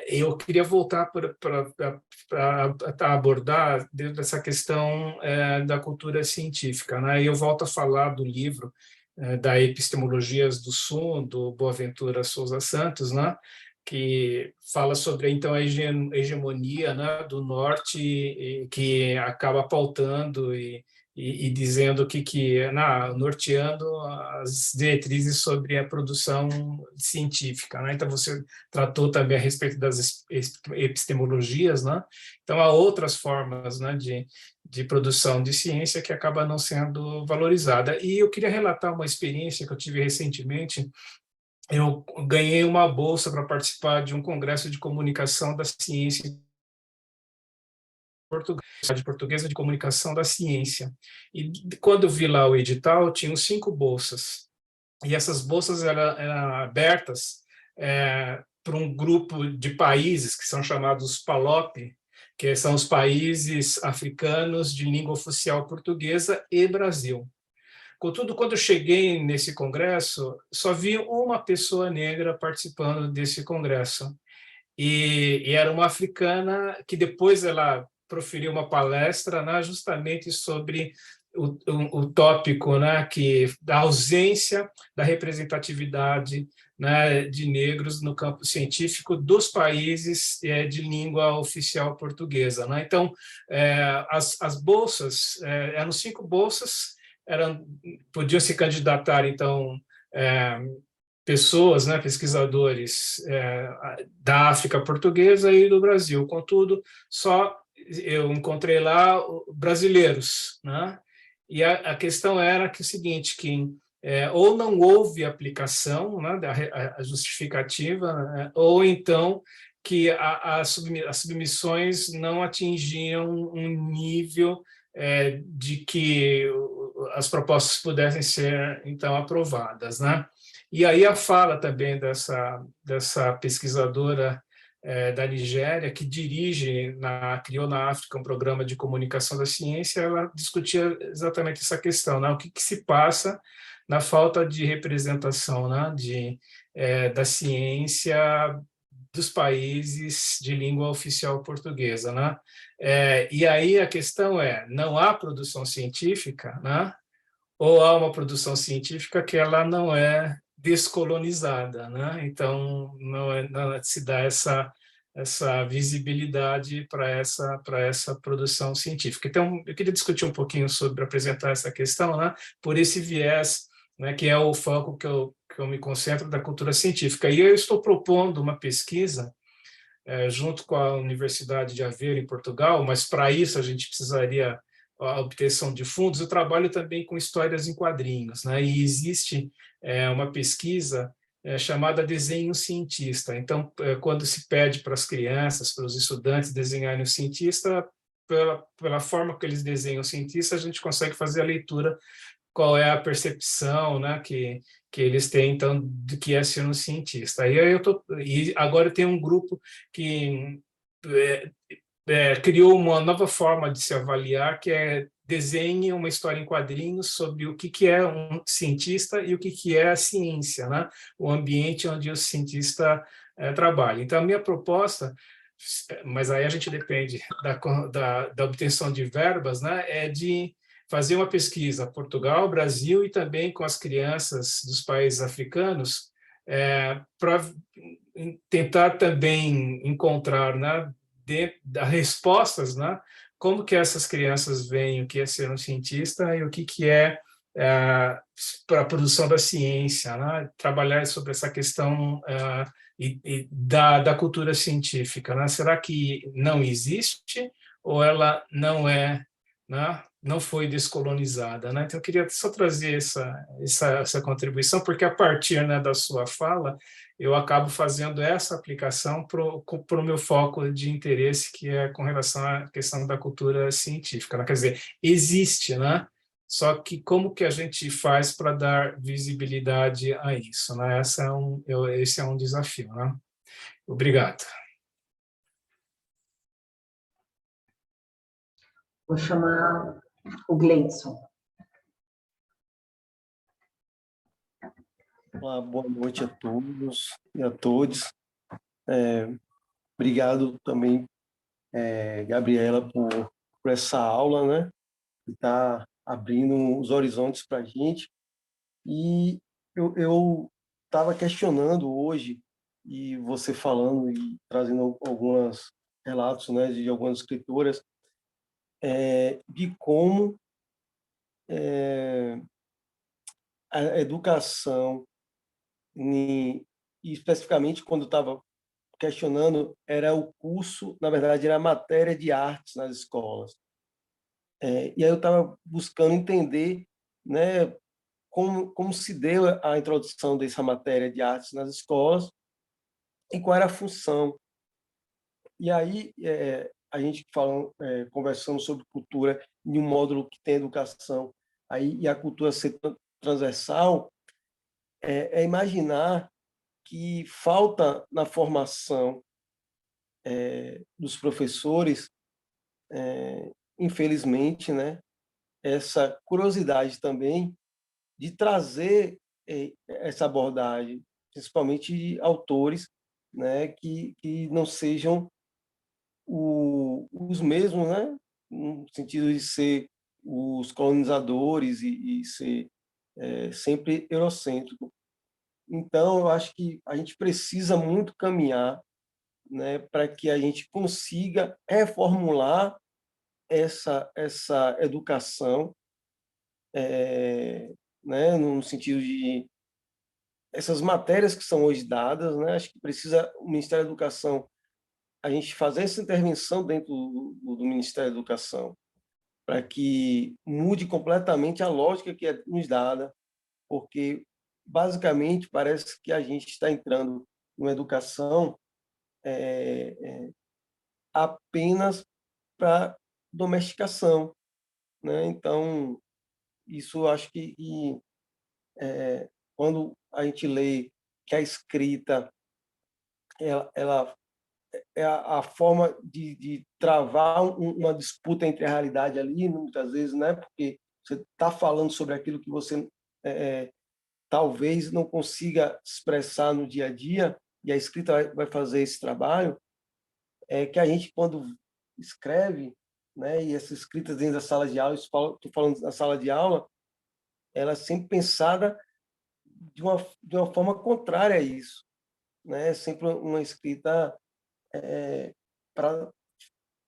eu queria voltar para abordar dentro dessa questão da cultura científica, né? Eu volto a falar do livro da Epistemologias do Sul, do Boaventura Souza Santos, né? Que fala sobre então a hegemonia, né, do Norte, que acaba pautando e dizendo norteando as diretrizes sobre a produção científica, né? Então, você tratou também a respeito das epistemologias, né? Então, há outras formas, né, de produção de ciência que acaba não sendo valorizada. E eu queria relatar uma experiência que eu tive recentemente. Eu ganhei uma bolsa para participar de um congresso de comunicação da ciência de Portuguesa de Comunicação da Ciência. E quando eu vi lá o edital, tinham 5 bolsas. E essas bolsas eram abertas para um grupo de países que são chamados PALOP, que são os países africanos de língua oficial portuguesa e Brasil. Contudo, quando eu cheguei nesse congresso, só vi uma pessoa negra participando desse congresso. E era uma africana que depois ela proferiu uma palestra, né, justamente sobre o tópico, né, da ausência da representatividade, né, de negros no campo científico dos países de língua oficial portuguesa, né? Então, as bolsas, eram 5 bolsas, podiam se candidatar, então, pessoas, né, pesquisadores da África portuguesa e do Brasil. Contudo, só eu encontrei lá brasileiros, né? E a questão era que o seguinte, que ou não houve aplicação, né, a justificativa, né, ou então que as submissões não atingiam um nível de que as propostas pudessem ser, então, aprovadas, né? E aí a fala também dessa pesquisadora da Nigéria, que criou na África um programa de comunicação da ciência, ela discutia exatamente essa questão, né? O que se passa na falta de representação, né? Da ciência dos países de língua oficial portuguesa, né? E aí a questão não há produção científica, né? Ou há uma produção científica que ela não é descolonizada, né? Então não se dá essa visibilidade para essa produção científica. Então eu queria discutir um pouquinho sobre apresentar essa questão, né? Por esse viés, né? Que é o foco que eu me concentro da cultura científica. E eu estou propondo uma pesquisa junto com a Universidade de Aveiro, em Portugal, mas para isso a gente precisaria a obtenção de fundos. Eu trabalho também com histórias em quadrinhos, né? E existe uma pesquisa chamada Desenho Cientista. Então, quando se pede para as crianças, para os estudantes desenharem um cientista, pela forma que eles desenham o cientista, a gente consegue fazer a leitura qual é a percepção, né, que eles têm, então, do que é ser um cientista. E agora tem um grupo que criou uma nova forma de se avaliar, que desenhe uma história em quadrinhos sobre o que é um cientista e o que é a ciência, né? O ambiente onde o cientista trabalha. Então, a minha proposta, mas aí a gente depende da obtenção de verbas, né? É de fazer uma pesquisa Portugal, Brasil e também com as crianças dos países africanos, para tentar também encontrar, né, respostas, né, como que essas crianças veem o que é ser um cientista e o que é para a produção da ciência, né, trabalhar sobre essa questão da cultura científica, né? Será que não existe ou ela não é, né, não foi descolonizada, né? Então eu queria só trazer essa contribuição, porque a partir, né, da sua fala eu acabo fazendo essa aplicação para o meu foco de interesse, que é com relação à questão da cultura científica, né? Quer dizer, existe, né? Só que como que a gente faz para dar visibilidade a isso, né? Esse é um desafio, né? Obrigado. Vou chamar o Gleidson. Olá, boa noite a todos e a todas. Obrigado também, Gabriela, por essa aula, né? Que está abrindo os horizontes para a gente. E eu estava questionando hoje, e você falando e trazendo alguns relatos, né, de algumas escritoras, de como a educação, e especificamente quando eu estava questionando, era o curso, na verdade, era a matéria de artes nas escolas. E aí eu estava buscando entender, né, como se deu a introdução dessa matéria de artes nas escolas e qual era a função. E aí a gente conversando sobre cultura em um módulo que tem educação, aí, e a cultura ser transversal, imaginar que falta na formação dos professores, infelizmente, né, essa curiosidade também de trazer essa abordagem, principalmente de autores, né, que não sejam os mesmos, né, no sentido de ser os colonizadores e ser sempre eurocêntrico. Então, eu acho que a gente precisa muito caminhar, né, para que a gente consiga reformular essa educação, né, no sentido de essas matérias que são hoje dadas, né, acho que precisa o Ministério da Educação, a gente fazer essa intervenção dentro do Ministério da Educação, para que mude completamente a lógica que é nos dada, porque, basicamente, parece que a gente está entrando numa educação apenas para domesticação, né? Então, isso eu acho que quando a gente lê que a escrita ela é a forma de travar uma disputa entre a realidade ali, muitas vezes, né? Porque você está falando sobre aquilo que você talvez não consiga expressar no dia a dia, e a escrita vai fazer esse trabalho, que a gente, quando escreve, né, e essa escrita dentro da sala de aula, estou falando na sala de aula, ela é sempre pensada de uma forma contrária a isso, né? Sempre uma escrita para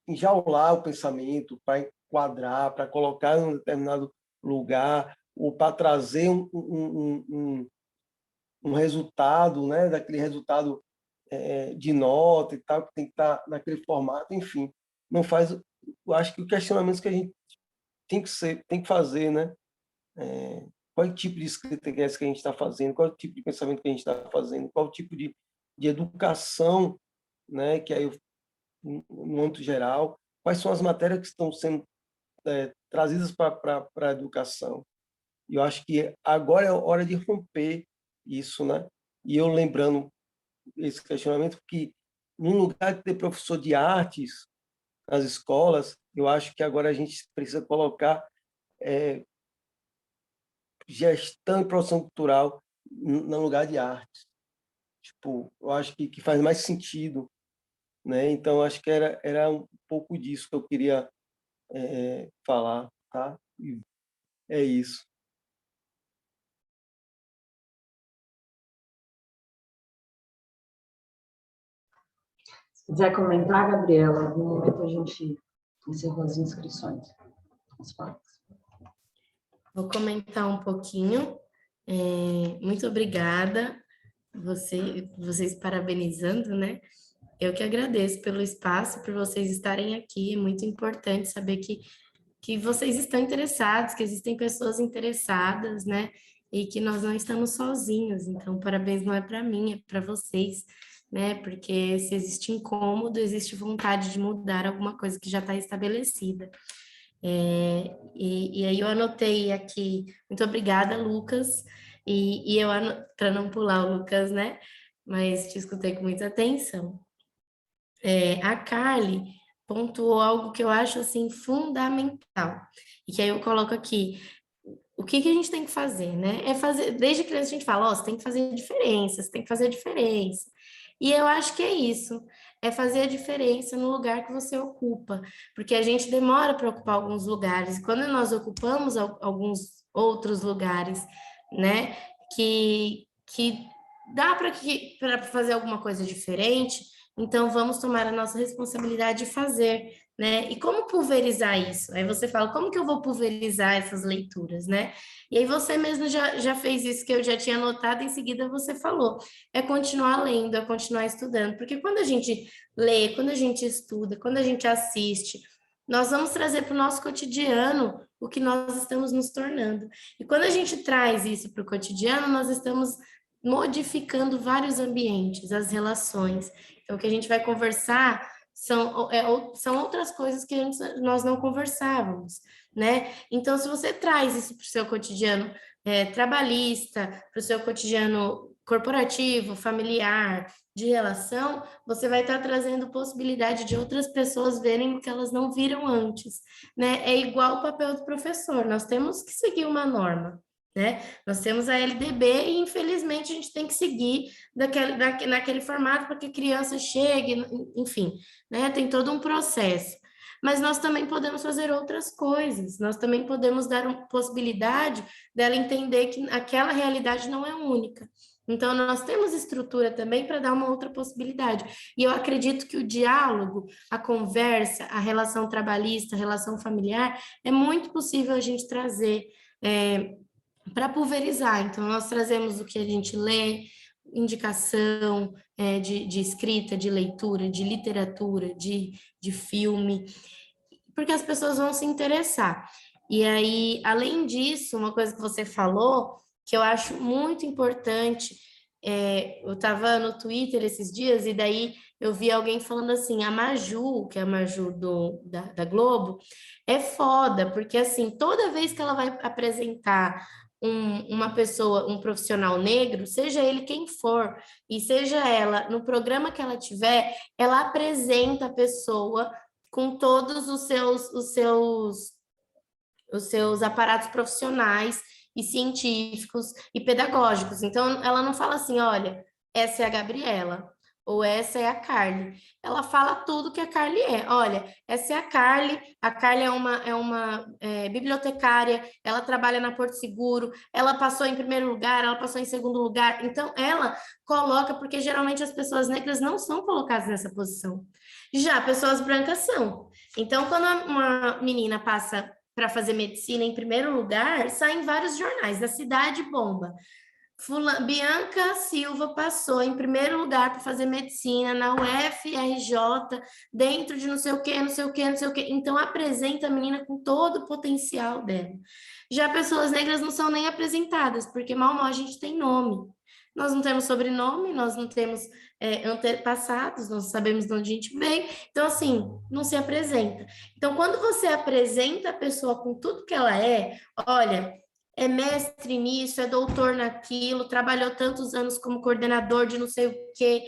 enjaular o pensamento, para enquadrar, para colocar em um determinado lugar, ou para trazer um resultado, né? Daquele resultado de nota e tal, que tem que estar naquele formato, enfim. Não faz, eu acho que o questionamento que a gente tem que fazer, né? Qual é o tipo de escrita que é essa que a gente está fazendo? Qual é o tipo de pensamento que a gente está fazendo? Qual é o tipo de educação, né? Que aí, no âmbito geral, quais são as matérias que estão sendo trazidas para a educação? E eu acho que agora é a hora de romper isso, né? E eu lembrando esse questionamento que, num lugar de ter professor de artes nas escolas, eu acho que agora a gente precisa colocar gestão e produção cultural no lugar de arte. Tipo, eu acho que faz mais sentido, né? Então, acho que era um pouco disso que eu queria falar, tá? E é isso. Se quiser comentar, Gabriela, no momento a gente encerrou as inscrições. Vou comentar um pouquinho. Muito obrigada, vocês parabenizando, né? Eu que agradeço pelo espaço, por vocês estarem aqui. É muito importante saber que vocês estão interessados, que existem pessoas interessadas, né? E que nós não estamos sozinhos. Então, parabéns não é para mim, é para vocês, né? Porque se existe incômodo, existe vontade de mudar alguma coisa que já está estabelecida. E aí eu anotei aqui, muito obrigada, Lucas, e eu, para não pular o Lucas, né? Mas te escutei com muita atenção. A Carly pontuou algo que eu acho, assim, fundamental, e que aí eu coloco aqui, o que a gente tem que fazer, né? É fazer, desde criança a gente fala, você tem que fazer diferença, você tem que fazer a diferença. E eu acho que é isso, é fazer a diferença no lugar que você ocupa, porque a gente demora para ocupar alguns lugares, e quando nós ocupamos alguns outros lugares, né, que dá para fazer alguma coisa diferente, então vamos tomar a nossa responsabilidade de fazer, né? E como pulverizar isso? Aí você fala, como que eu vou pulverizar essas leituras, né? E aí você mesmo já fez isso que eu já tinha anotado, em seguida você falou, é continuar lendo, é continuar estudando, porque quando a gente lê, quando a gente estuda, quando a gente assiste, nós vamos trazer para o nosso cotidiano o que nós estamos nos tornando. E quando a gente traz isso para o cotidiano, nós estamos modificando vários ambientes, as relações. Então, o que a gente vai conversar são outras coisas que antes nós não conversávamos, né? Então, se você traz isso para o seu cotidiano trabalhista, para o seu cotidiano corporativo, familiar, de relação, você vai estar trazendo possibilidade de outras pessoas verem o que elas não viram antes, né? É igual o papel do professor, nós temos que seguir uma norma, né? Nós temos a LDB e, infelizmente, a gente tem que seguir naquele formato para que a criança chegue, enfim, né? Tem todo um processo. Mas nós também podemos fazer outras coisas, nós também podemos dar uma possibilidade dela entender que aquela realidade não é única. Então, nós temos estrutura também para dar uma outra possibilidade. E eu acredito que o diálogo, a conversa, a relação trabalhista, a relação familiar, é muito possível a gente trazer para pulverizar. Então, nós trazemos o que a gente lê, indicação de escrita, de leitura, de literatura, de filme, porque as pessoas vão se interessar. E aí, além disso, uma coisa que você falou, que eu acho muito importante, eu estava no Twitter esses dias, e daí eu vi alguém falando assim, a Maju, que é a Maju da Globo, é foda, porque assim, toda vez vez que ela vai apresentar uma pessoa, um profissional negro, seja ele quem for, e seja ela, no programa que ela tiver, ela apresenta a pessoa com todos os seus aparatos profissionais e científicos e pedagógicos. Então, ela não fala assim, olha, essa é a Gabriela, ou essa é a Carly. Ela fala tudo que a Carly é. Olha, essa é a Carly é uma bibliotecária, ela trabalha na Porto Seguro, ela passou em primeiro lugar, ela passou em segundo lugar. Então, ela coloca, porque geralmente as pessoas negras não são colocadas nessa posição. Já pessoas brancas são. Então, quando uma menina passa para fazer medicina em primeiro lugar, saem vários jornais, da cidade bomba. Bianca Silva passou em primeiro lugar para fazer medicina na UFRJ, dentro de não sei o quê, não sei o quê, não sei o quê. Então, apresenta a menina com todo o potencial dela. Já pessoas negras não são nem apresentadas, porque mal a gente tem nome. Nós não temos sobrenome, nós não temos antepassados, não sabemos de onde a gente veio. Então, assim, não se apresenta. Então, quando você apresenta a pessoa com tudo que ela é, olha, é mestre nisso, é doutor naquilo, trabalhou tantos anos como coordenador de não sei o quê,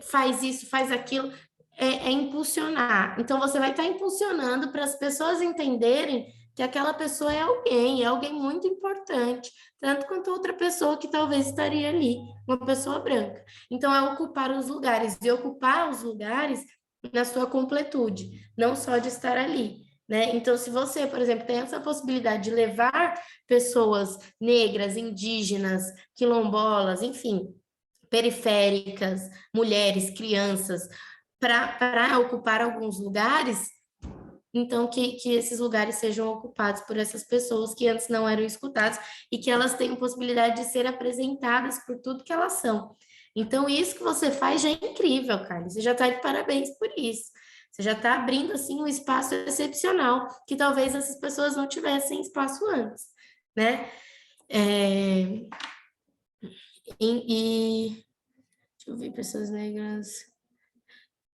faz isso, faz aquilo, é impulsionar. Então, você vai estar impulsionando para as pessoas entenderem que aquela pessoa é alguém muito importante, tanto quanto outra pessoa que talvez estaria ali, uma pessoa branca. Então, é ocupar os lugares, e ocupar os lugares na sua completude, não só de estar ali, né? Então, se você, por exemplo, tem essa possibilidade de levar pessoas negras, indígenas, quilombolas, enfim, periféricas, mulheres, crianças, para ocupar alguns lugares, então que esses lugares sejam ocupados por essas pessoas que antes não eram escutadas e que elas tenham possibilidade de ser apresentadas por tudo que elas são. Então, isso que você faz já é incrível, Carlos. Você já está de parabéns por isso. Você já está abrindo, assim, um espaço excepcional, que talvez essas pessoas não tivessem espaço antes, né? Deixa eu ver, pessoas negras...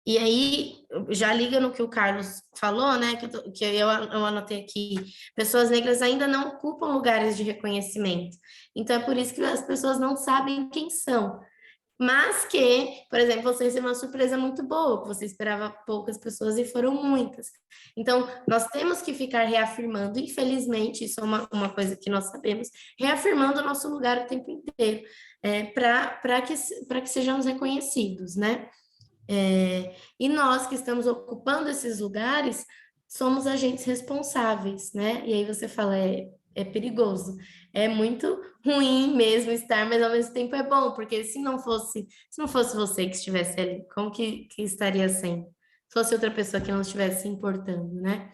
E aí, já liga no que o Carlos falou, né, que eu anotei aqui, pessoas negras ainda não ocupam lugares de reconhecimento. Então, é por isso que as pessoas não sabem quem são. Mas que, por exemplo, você recebeu uma surpresa muito boa, que você esperava poucas pessoas e foram muitas. Então, nós temos que ficar reafirmando, infelizmente, isso é uma coisa que nós sabemos, reafirmando o nosso lugar o tempo inteiro, para que sejamos reconhecidos, né? E nós que estamos ocupando esses lugares somos agentes responsáveis, né? E aí você fala, é perigoso, é muito ruim mesmo estar, mas ao mesmo tempo é bom, porque se não fosse você que estivesse ali, como que estaria sendo? Se fosse outra pessoa que não estivesse se importando, né?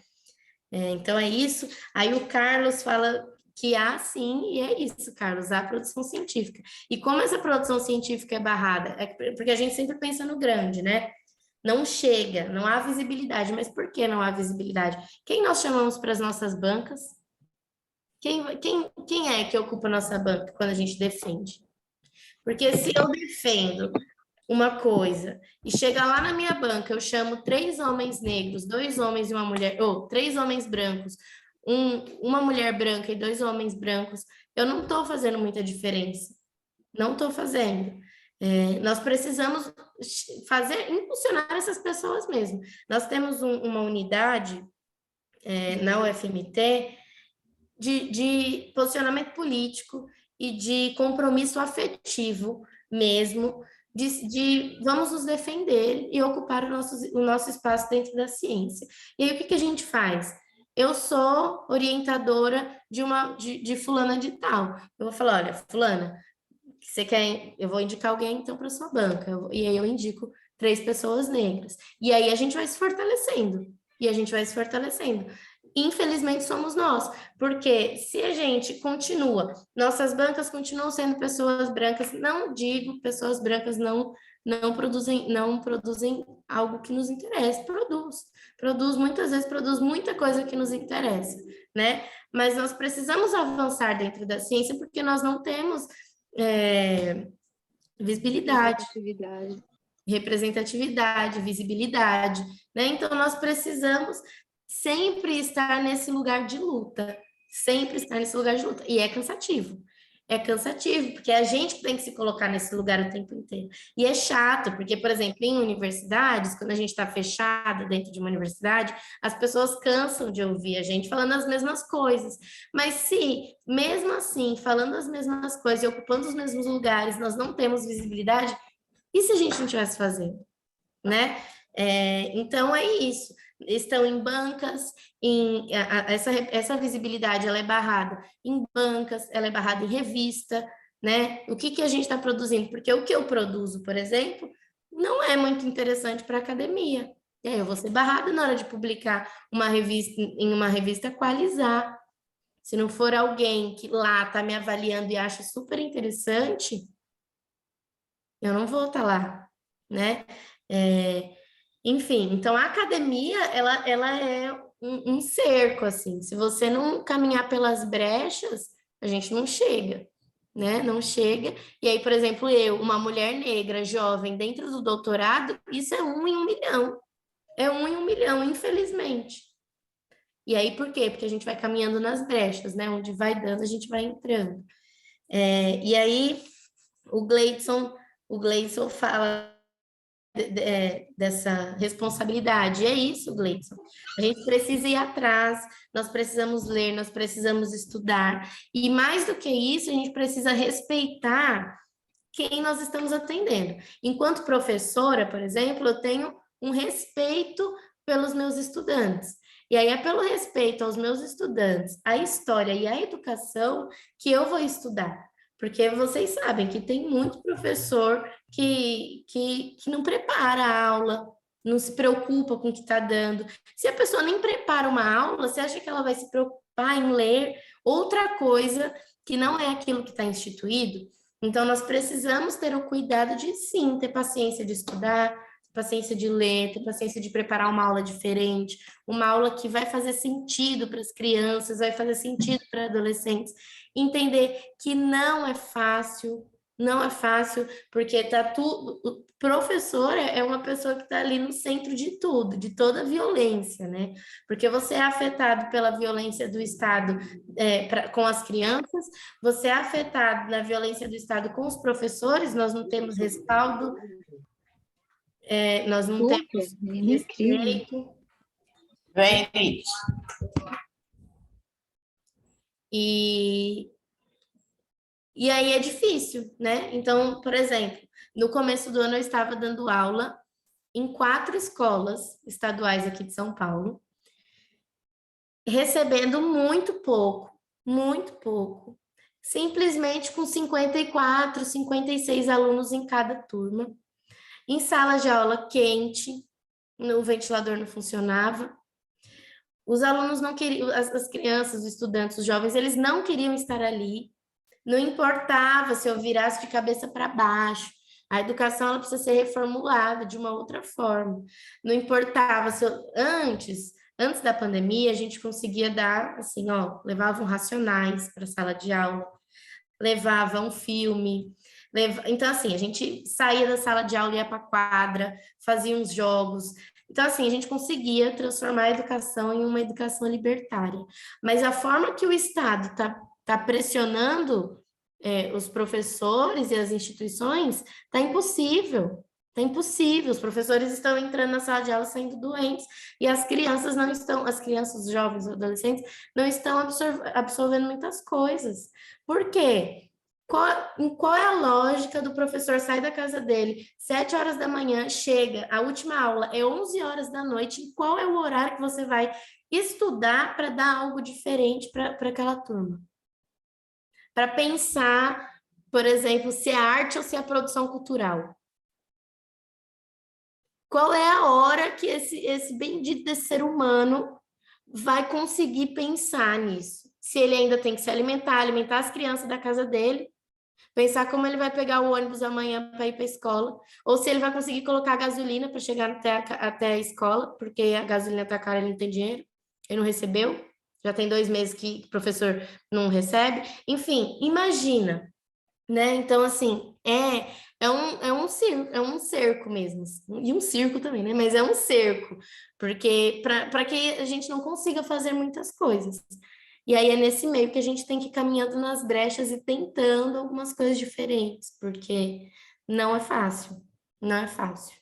Então é isso. Aí o Carlos fala que há sim, e é isso, Carlos, há produção científica. E como essa produção científica é barrada? Porque a gente sempre pensa no grande, né? Não chega, não há visibilidade. Mas por que não há visibilidade? Quem nós chamamos para as nossas bancas? Quem é que ocupa a nossa banca quando a gente defende? Porque se eu defendo uma coisa e chega lá na minha banca, eu chamo 3 homens negros, 2 homens e uma mulher, ou 3 homens brancos, uma mulher branca e 2 homens brancos, eu não estou fazendo muita diferença. Não estou fazendo. Nós precisamos impulsionar essas pessoas mesmo. Nós temos uma unidade na UFMT de posicionamento político e de compromisso afetivo mesmo, de vamos nos defender e ocupar o nosso espaço dentro da ciência. E aí, o que a gente faz? Eu sou orientadora de fulana de tal. Eu vou falar, olha, fulana, você quer, eu vou indicar alguém então para sua banca, e aí eu indico 3 pessoas negras. E aí a gente vai se fortalecendo, Infelizmente somos nós, porque se a gente continua, nossas bancas continuam sendo pessoas brancas, não digo pessoas brancas não produzem algo que nos interessa, muitas vezes produz muita coisa que nos interessa, né? Mas nós precisamos avançar dentro da ciência porque nós não temos representatividade, visibilidade, né? Então nós precisamos sempre estar nesse lugar de luta, sempre estar nesse lugar de luta. E é cansativo. É cansativo, porque a gente tem que se colocar nesse lugar o tempo inteiro. E é chato, porque, por exemplo, em universidades, quando a gente está fechada dentro de uma universidade, as pessoas cansam de ouvir a gente falando as mesmas coisas. Mas se, mesmo assim, falando as mesmas coisas e ocupando os mesmos lugares, nós não temos visibilidade, e se a gente não estivesse fazendo, né? Então, é isso. Estão em bancas, essa visibilidade ela é barrada em bancas, ela é barrada em revista, né? O que a gente está produzindo? Porque o que eu produzo, por exemplo, não é muito interessante para a academia. E aí eu vou ser barrada na hora de publicar uma revista, em uma revista Qualizar. Se não for alguém que lá está me avaliando e acha super interessante, eu não vou estar lá, né? Enfim, então a academia, ela é um cerco, assim. Se você não caminhar pelas brechas, a gente não chega, né? Não chega. E aí, por exemplo, eu, uma mulher negra, jovem, dentro do doutorado, isso é 1 em 1 milhão. É 1 em 1 milhão, infelizmente. E aí, por quê? Porque a gente vai caminhando nas brechas, né? Onde vai dando, a gente vai entrando. E aí, o Gleidson fala dessa responsabilidade. É isso, Gleidson. A gente precisa ir atrás, nós precisamos ler, nós precisamos estudar. E mais do que isso, a gente precisa respeitar quem nós estamos atendendo. Enquanto professora, por exemplo, eu tenho um respeito pelos meus estudantes. E aí é pelo respeito aos meus estudantes, a história e a educação que eu vou estudar. Porque vocês sabem que tem muito professor que não prepara a aula, não se preocupa com o que está dando. Se a pessoa nem prepara uma aula, você acha que ela vai se preocupar em ler outra coisa que não é aquilo que está instituído? Então, nós precisamos ter o cuidado de, sim, ter paciência de estudar, paciência de ler, ter paciência de preparar uma aula diferente, uma aula que vai fazer sentido para as crianças, vai fazer sentido para adolescentes, entender que não é fácil, porque tá tudo. O professor é uma pessoa que está ali no centro de tudo, de toda a violência, né? Porque você é afetado pela violência do Estado com as crianças, você é afetado na violência do Estado com os professores, nós não temos respaldo. Nós não temos respeito. Vem, Cris. E aí é difícil, né? Então, por exemplo, no começo do ano eu estava dando aula em 4 escolas estaduais aqui de São Paulo, recebendo muito pouco, simplesmente com 54, 56 alunos em cada turma, em sala de aula quente, o ventilador não funcionava, os alunos não queriam, as crianças, os estudantes, os jovens, eles não queriam estar ali, não importava se eu virasse de cabeça para baixo, a educação ela precisa ser reformulada de uma outra forma, não importava se eu, antes da pandemia, a gente conseguia dar, assim, levavam racionais para a sala de aula, levava um filme, então, assim, a gente saía da sala de aula e ia para a quadra, fazia uns jogos. Então, assim, a gente conseguia transformar a educação em uma educação libertária. Mas a forma que o Estado está pressionando os professores e as instituições, está impossível. Está impossível. Os professores estão entrando na sala de aula saindo doentes e as crianças não estão, as crianças, os jovens, os adolescentes, não estão absorvendo muitas coisas. Por quê? Qual é a lógica do professor sair da casa dele 7 horas da manhã, chega, a última aula é 11 horas da noite, e qual é o horário que você vai estudar para dar algo diferente para aquela turma? Para pensar, por exemplo, se é arte ou se é produção cultural. Qual é a hora que esse bendito desse ser humano vai conseguir pensar nisso? Se ele ainda tem que se alimentar as crianças da casa dele, pensar como ele vai pegar o ônibus amanhã para ir para a escola, ou se ele vai conseguir colocar gasolina para chegar até a escola, porque a gasolina está cara, ele não tem dinheiro, ele não recebeu, já tem 2 meses que o professor não recebe. Enfim, imagina, né? Então, assim, é um cerco mesmo, e um circo também, né? Mas é um cerco, porque para que a gente não consiga fazer muitas coisas. E aí é nesse meio que a gente tem que ir caminhando nas brechas e tentando algumas coisas diferentes, porque não é fácil, não é fácil.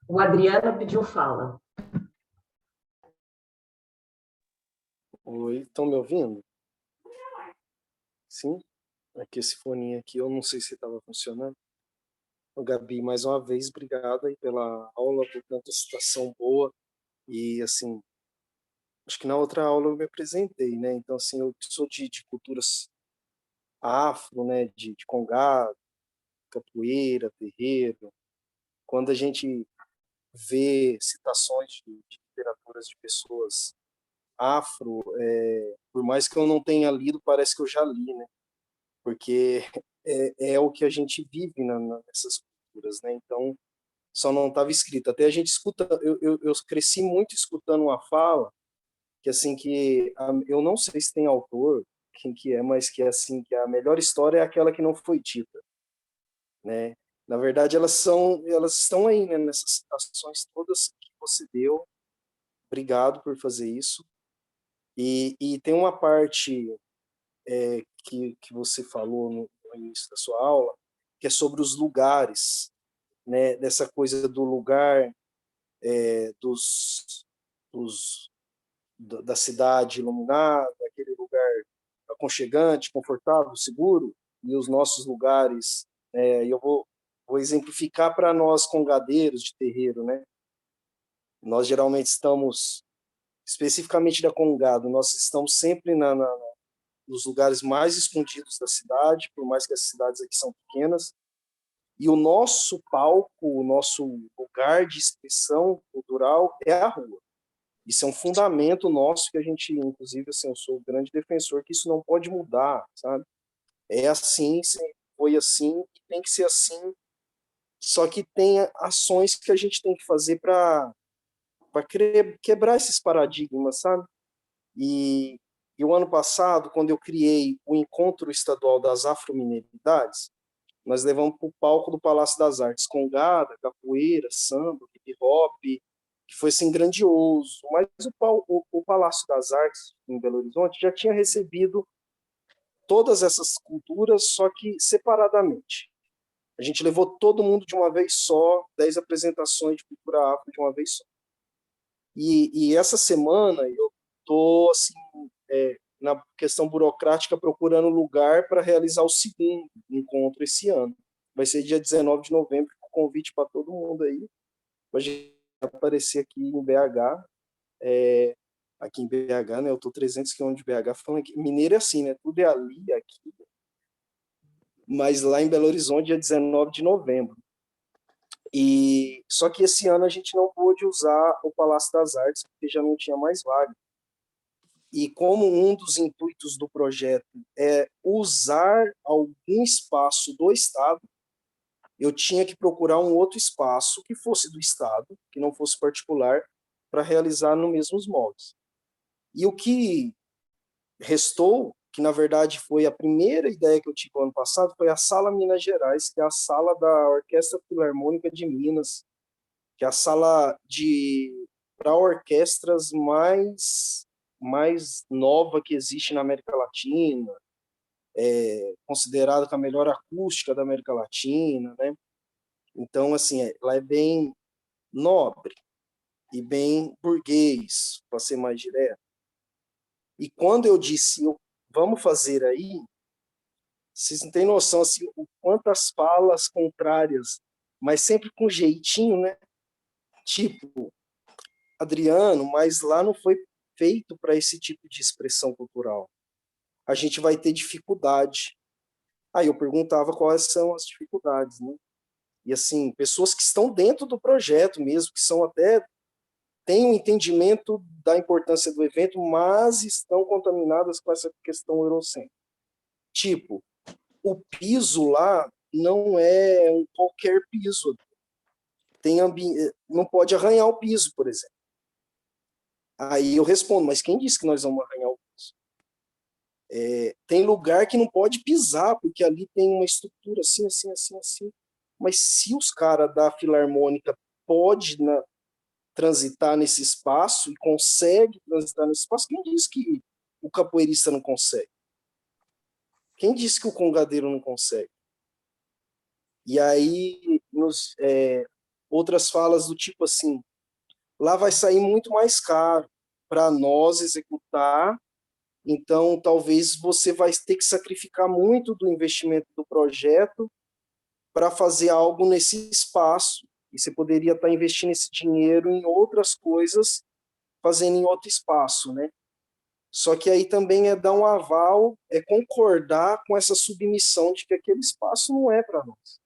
O Adriano pediu fala. Oi, estão me ouvindo? Sim? Aqui esse foninho aqui, eu não sei se estava funcionando. Ô, Gabi, mais uma vez, obrigado aí pela aula, por tanta citação boa. E, assim, acho que na outra aula eu me apresentei, né? Então, assim, eu sou de culturas afro, né? De congado, capoeira, terreiro. Quando a gente vê citações de literaturas de pessoas afro, por mais que eu não tenha lido, parece que eu já li, né? Porque é o que a gente vive nessas culturas, né? Então, só não estava escrito. Até a gente escuta, eu cresci muito escutando uma fala que assim eu não sei se tem autor, quem que é, mas que é assim que a melhor história é aquela que não foi dita, né? Na verdade, elas estão aí, né, nessas citações todas que você deu. Obrigado por fazer isso. E tem uma parte que você falou no início da sua aula, que é sobre os lugares, né? Dessa coisa do lugar, dos, da cidade iluminada, aquele lugar aconchegante, confortável, seguro, e os nossos lugares, e eu vou exemplificar para nós congadeiros de terreiro, né? Nós geralmente estamos, especificamente da Congado, nós estamos sempre nos lugares mais escondidos da cidade, por mais que as cidades aqui são pequenas, e o nosso palco, o nosso lugar de expressão cultural é a rua. Isso é um fundamento nosso que a gente, inclusive, assim, eu sou um grande defensor que isso não pode mudar, sabe? É assim, foi assim, e tem que ser assim, só que tem ações que a gente tem que fazer para quebrar esses paradigmas, sabe? E o ano passado, quando eu criei o Encontro Estadual das Afromineridades, nós levamos para o palco do Palácio das Artes congada, capoeira, samba, hip hop, que foi assim grandioso. Mas o Palácio das Artes em Belo Horizonte já tinha recebido todas essas culturas, só que separadamente. A gente levou todo mundo de uma vez só, 10 apresentações de cultura afro de uma vez só. E essa semana eu estou assim, na questão burocrática procurando lugar para realizar o segundo encontro esse ano. Vai ser dia 19 de novembro, com convite para todo mundo aí, para a gente aparecer aqui em BH, aqui em BH, né? Eu estou 300 quilômetros de BH, falando que mineiro é assim, né? Tudo é ali, aqui. Mas lá em Belo Horizonte, dia 19 de novembro. E só que esse ano a gente não pôde usar o Palácio das Artes, porque já não tinha mais vaga. E como um dos intuitos do projeto é usar algum espaço do Estado, eu tinha que procurar um outro espaço que fosse do Estado, que não fosse particular, para realizar nos mesmos moldes. E o que restou, que na verdade foi a primeira ideia que eu tive no ano passado, foi a Sala Minas Gerais, que é a sala da Orquestra Filarmônica de Minas, que é a sala para orquestras mais nova que existe na América Latina, considerada a melhor acústica da América Latina, né? Então, assim, ela é bem nobre e bem burguês, para ser mais direto. E quando eu disse, vamos fazer aí, vocês não têm noção, assim, o quantas falas contrárias, mas sempre com jeitinho, né? Tipo, Adriano, mas lá não foi feito para esse tipo de expressão cultural. A gente vai ter dificuldade. Aí eu perguntava quais são as dificuldades, né? E assim, pessoas que estão dentro do projeto mesmo, que são até têm um entendimento da importância do evento, mas estão contaminadas com essa questão eurocêntrica. Tipo, o piso lá não é qualquer piso. Não pode arranhar o piso, por exemplo. Aí eu respondo, mas quem disse que nós vamos arranhar o piso? Tem lugar que não pode pisar, porque ali tem uma estrutura assim, assim, assim, assim. Mas se os caras da Filarmônica podem transitar nesse espaço e consegue transitar nesse espaço, quem disse que o capoeirista não consegue? Quem disse que o congadeiro não consegue? E aí, outras falas do tipo assim, lá vai sair muito mais caro para nós executar, então talvez você vai ter que sacrificar muito do investimento do projeto para fazer algo nesse espaço, e você poderia estar investindo esse dinheiro em outras coisas, fazendo em outro espaço, né? Só que aí também é dar um aval, é concordar com essa submissão de que aquele espaço não é para nós,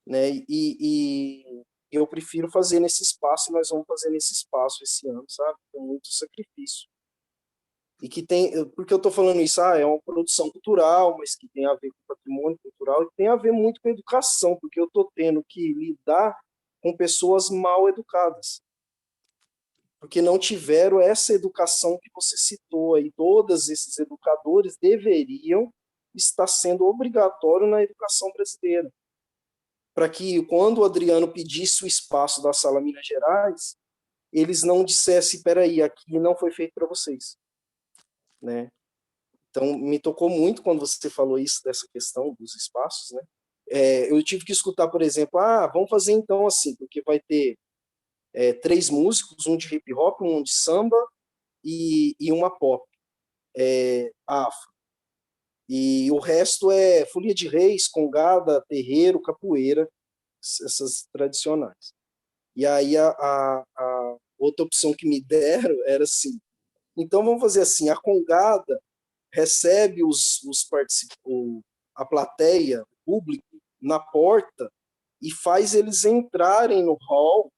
né? E eu prefiro fazer nesse espaço, nós vamos fazer nesse espaço esse ano, sabe? Com muito sacrifício. E que tem, porque eu estou falando isso, é uma produção cultural, mas que tem a ver com patrimônio cultural e tem a ver muito com educação, porque eu estou tendo que lidar com pessoas mal educadas, porque não tiveram essa educação que você citou aí. Todos esses educadores deveriam estar sendo obrigatório na educação brasileira, para que quando o Adriano pedisse o espaço da Sala Minas Gerais, eles não dissessem, peraí, aqui não foi feito para vocês, né? Então, me tocou muito quando você falou isso, dessa questão dos espaços, né? Eu tive que escutar, por exemplo, vamos fazer então assim, porque vai ter 3 músicos, um de hip hop, um de samba e uma pop, afro. E o resto é folia de reis, congada, terreiro, capoeira, essas tradicionais. E aí a outra opção que me deram era assim, então vamos fazer assim, a congada recebe os participantes, a plateia, o público, na porta e faz eles entrarem no hall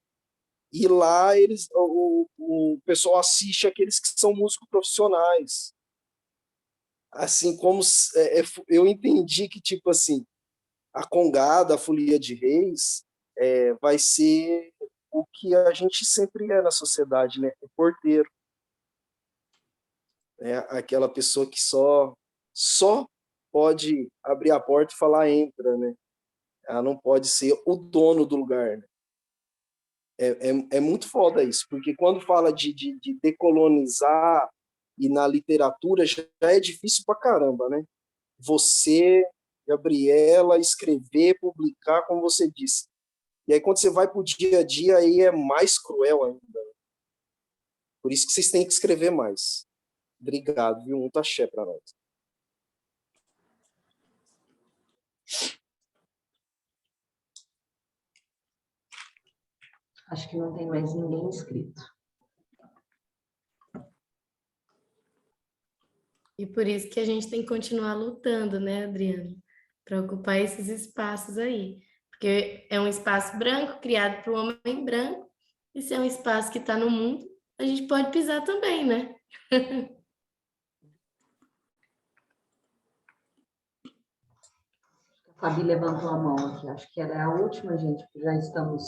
e lá o pessoal assiste aqueles que são músicos profissionais. Assim como eu entendi que, tipo assim, a congada, a folia de reis, vai ser o que a gente sempre é na sociedade, né? O porteiro. Aquela pessoa que só pode abrir a porta e falar entra, né? Ela não pode ser o dono do lugar, né? É muito foda isso, porque quando fala de decolonizar e na literatura já é difícil pra caramba, né? Você, Gabriela, escrever, publicar, como você disse. E aí quando você vai pro dia a dia, aí é mais cruel ainda. Por isso que vocês têm que escrever mais. Obrigado, viu? Muito axé para nós. Acho que não tem mais ninguém inscrito. E por isso que a gente tem que continuar lutando, né, Adriano? Para ocupar esses espaços aí. Porque é um espaço branco, criado por um homem branco, e se é um espaço que está no mundo, a gente pode pisar também, né? A Fabi levantou a mão aqui, acho que ela é a última, gente, porque já estamos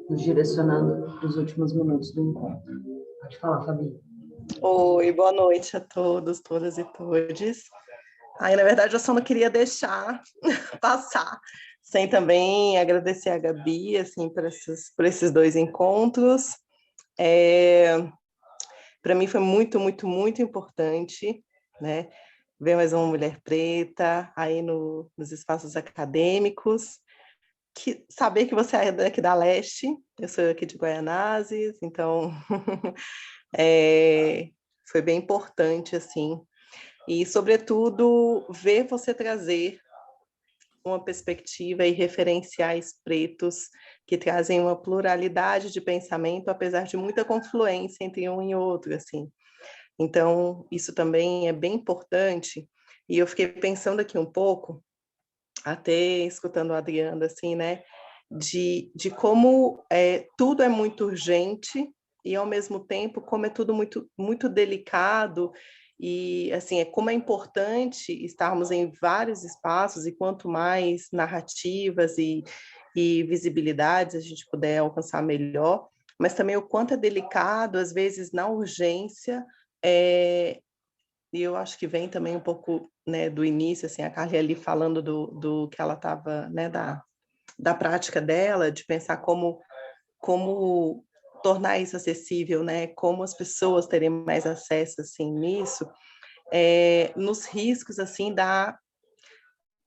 nos direcionando para os últimos minutos do encontro. Pode falar, Fabi. Oi, boa noite a todos, todas e todes. Aí, na verdade, eu só não queria deixar passar, sem também agradecer a Gabi, assim, por esses 2 encontros. Para mim foi muito, muito, muito importante, né? Ver mais uma mulher preta aí nos espaços acadêmicos, saber que você é daqui da Leste, eu sou aqui de Guaianazes, então foi bem importante, assim, e, sobretudo, ver você trazer uma perspectiva e referenciais pretos que trazem uma pluralidade de pensamento, apesar de muita confluência entre um e outro, assim. Então, isso também é bem importante, e eu fiquei pensando aqui um pouco, até escutando o Adriano, assim, né, de como tudo é muito urgente e, ao mesmo tempo, como é tudo muito, muito delicado e, assim, como é importante estarmos em vários espaços e quanto mais narrativas e visibilidades a gente puder alcançar melhor, mas também o quanto é delicado, às vezes, na urgência, e eu acho que vem também um pouco, né, do início, assim, a Carly ali falando do que ela estava, né, da prática dela, de pensar como tornar isso acessível, né? Como as pessoas terem mais acesso, assim, nisso, nos riscos, assim,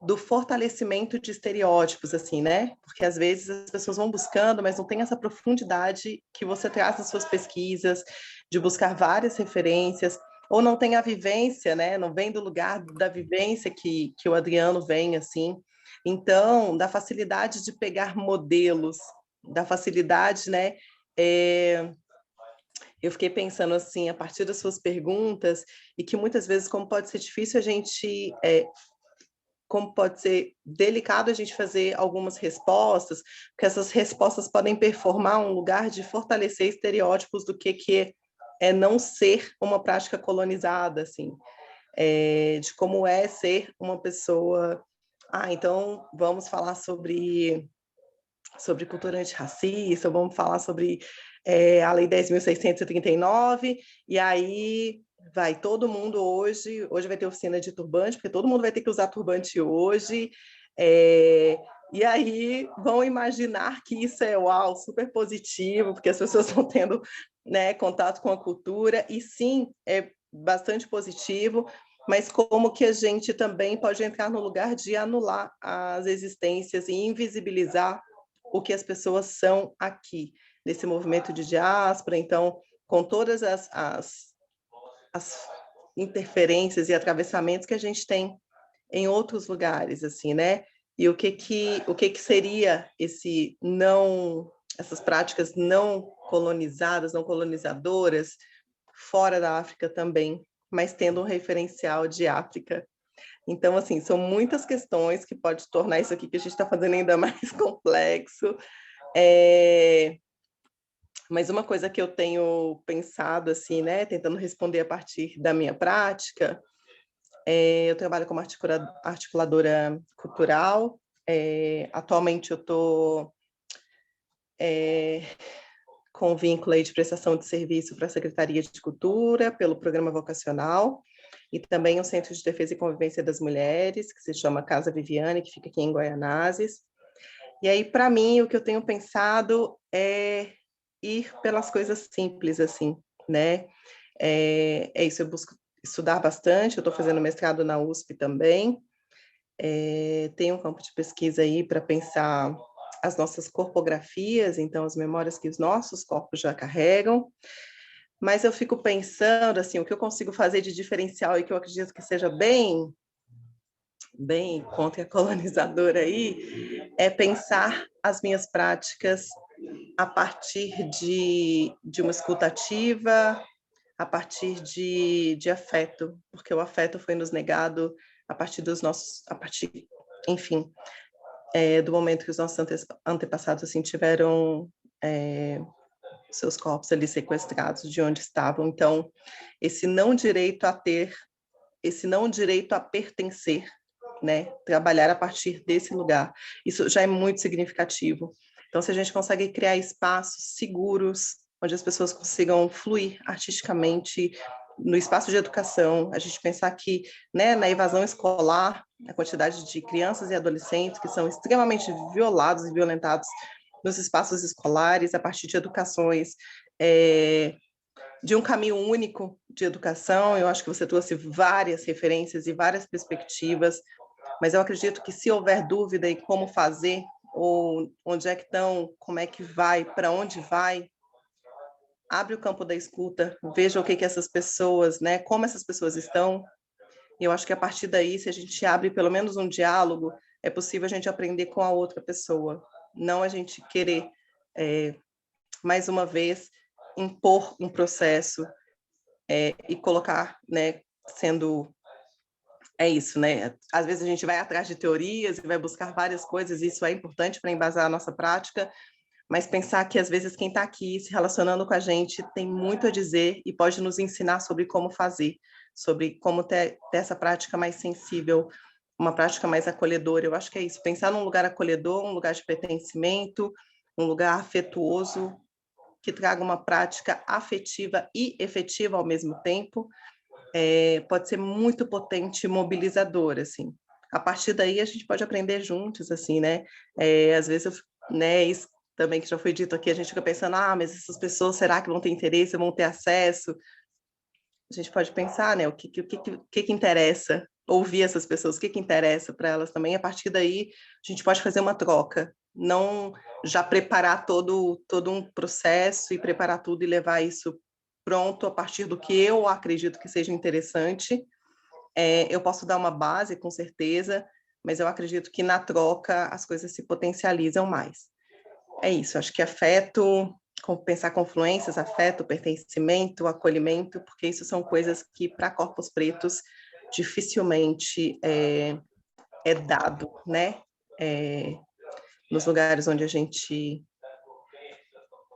do fortalecimento de estereótipos, assim, né? Porque às vezes as pessoas vão buscando, mas não tem essa profundidade que você traz nas suas pesquisas, de buscar várias referências, ou não tem a vivência, né? Não vem do lugar da vivência que o Adriano vem, assim. Então, da facilidade de pegar modelos, da facilidade, né? Eu fiquei pensando assim, a partir das suas perguntas, e que muitas vezes, como pode ser difícil a gente como pode ser delicado a gente fazer algumas respostas, porque essas respostas podem performar um lugar de fortalecer estereótipos do que é não ser uma prática colonizada, assim, de como é ser uma pessoa... então vamos falar sobre cultura antirracista, vamos falar sobre a Lei 10.639, e aí vai todo mundo hoje vai ter oficina de turbante, porque todo mundo vai ter que usar turbante hoje, e aí vão imaginar que isso é uau, super positivo, porque as pessoas estão tendo, né, contato com a cultura, e sim, é bastante positivo, mas como que a gente também pode entrar no lugar de anular as existências e invisibilizar o que as pessoas são aqui, nesse movimento de diáspora, então, com todas as interferências e atravessamentos que a gente tem em outros lugares, assim, né? E o que seria essas práticas não colonizadas, não colonizadoras, fora da África também, mas tendo um referencial de África. Então, assim, são muitas questões que pode tornar isso aqui que a gente está fazendo ainda mais complexo. Mas uma coisa que eu tenho pensado, assim, né, tentando responder a partir da minha prática, eu trabalho como articuladora cultural. Atualmente eu estou com vínculo aí de prestação de serviço para a Secretaria de Cultura, pelo Programa Vocacional, e também o Centro de Defesa e Convivência das Mulheres, que se chama Casa Viviane, que fica aqui em Guaianazes. E aí, para mim, o que eu tenho pensado é ir pelas coisas simples, assim, né? Isso, eu busco estudar bastante, eu estou fazendo mestrado na USP também, tenho um campo de pesquisa aí para pensar as nossas corpografias, então as memórias que os nossos corpos já carregam, mas eu fico pensando, assim, o que eu consigo fazer de diferencial e que eu acredito que seja bem contra-colonizador aí, é pensar as minhas práticas a partir de uma escuta ativa, a partir de afeto, porque o afeto foi nos negado a partir enfim, do momento que os nossos antepassados assim, tiveram seus corpos ali sequestrados de onde estavam. Então, esse não direito a pertencer, né? Trabalhar a partir desse lugar, isso já é muito significativo. Então, se a gente consegue criar espaços seguros, onde as pessoas consigam fluir artisticamente, no espaço de educação, a gente pensar que, né, na evasão escolar, a quantidade de crianças e adolescentes que são extremamente violados e violentados nos espaços escolares, a partir de educações, de um caminho único de educação. Eu acho que você trouxe várias referências e várias perspectivas, mas eu acredito que se houver dúvida em como fazer, ou onde é que estão, como é que vai, para onde vai, abre o campo da escuta, veja o que essas pessoas, né, como essas pessoas estão. Eu acho que a partir daí, se a gente abre pelo menos um diálogo, é possível a gente aprender com a outra pessoa, não a gente querer, mais uma vez, impor um processo e colocar, né, sendo... isso, né? Às vezes a gente vai atrás de teorias e vai buscar várias coisas, e isso é importante para embasar a nossa prática, mas pensar que às vezes quem está aqui se relacionando com a gente tem muito a dizer e pode nos ensinar sobre como fazer, sobre como ter essa prática mais sensível, uma prática mais acolhedora. Eu acho que é isso, pensar num lugar acolhedor, um lugar de pertencimento, um lugar afetuoso, que traga uma prática afetiva e efetiva ao mesmo tempo, pode ser muito potente e mobilizador, assim. A partir daí a gente pode aprender juntos, assim, né? Às vezes, né, também que já foi dito aqui, a gente fica pensando, mas essas pessoas, será que vão ter interesse, vão ter acesso? A gente pode pensar, né, o que interessa, ouvir essas pessoas, o que interessa para elas também, a partir daí a gente pode fazer uma troca, não já preparar todo um processo e preparar tudo e levar isso pronto a partir do que eu acredito que seja interessante. Eu posso dar uma base, com certeza, mas eu acredito que na troca as coisas se potencializam mais. É isso, acho que afeto, pensar confluências, afeto, pertencimento, acolhimento, porque isso são coisas que para corpos pretos dificilmente é dado, né? Nos lugares onde a gente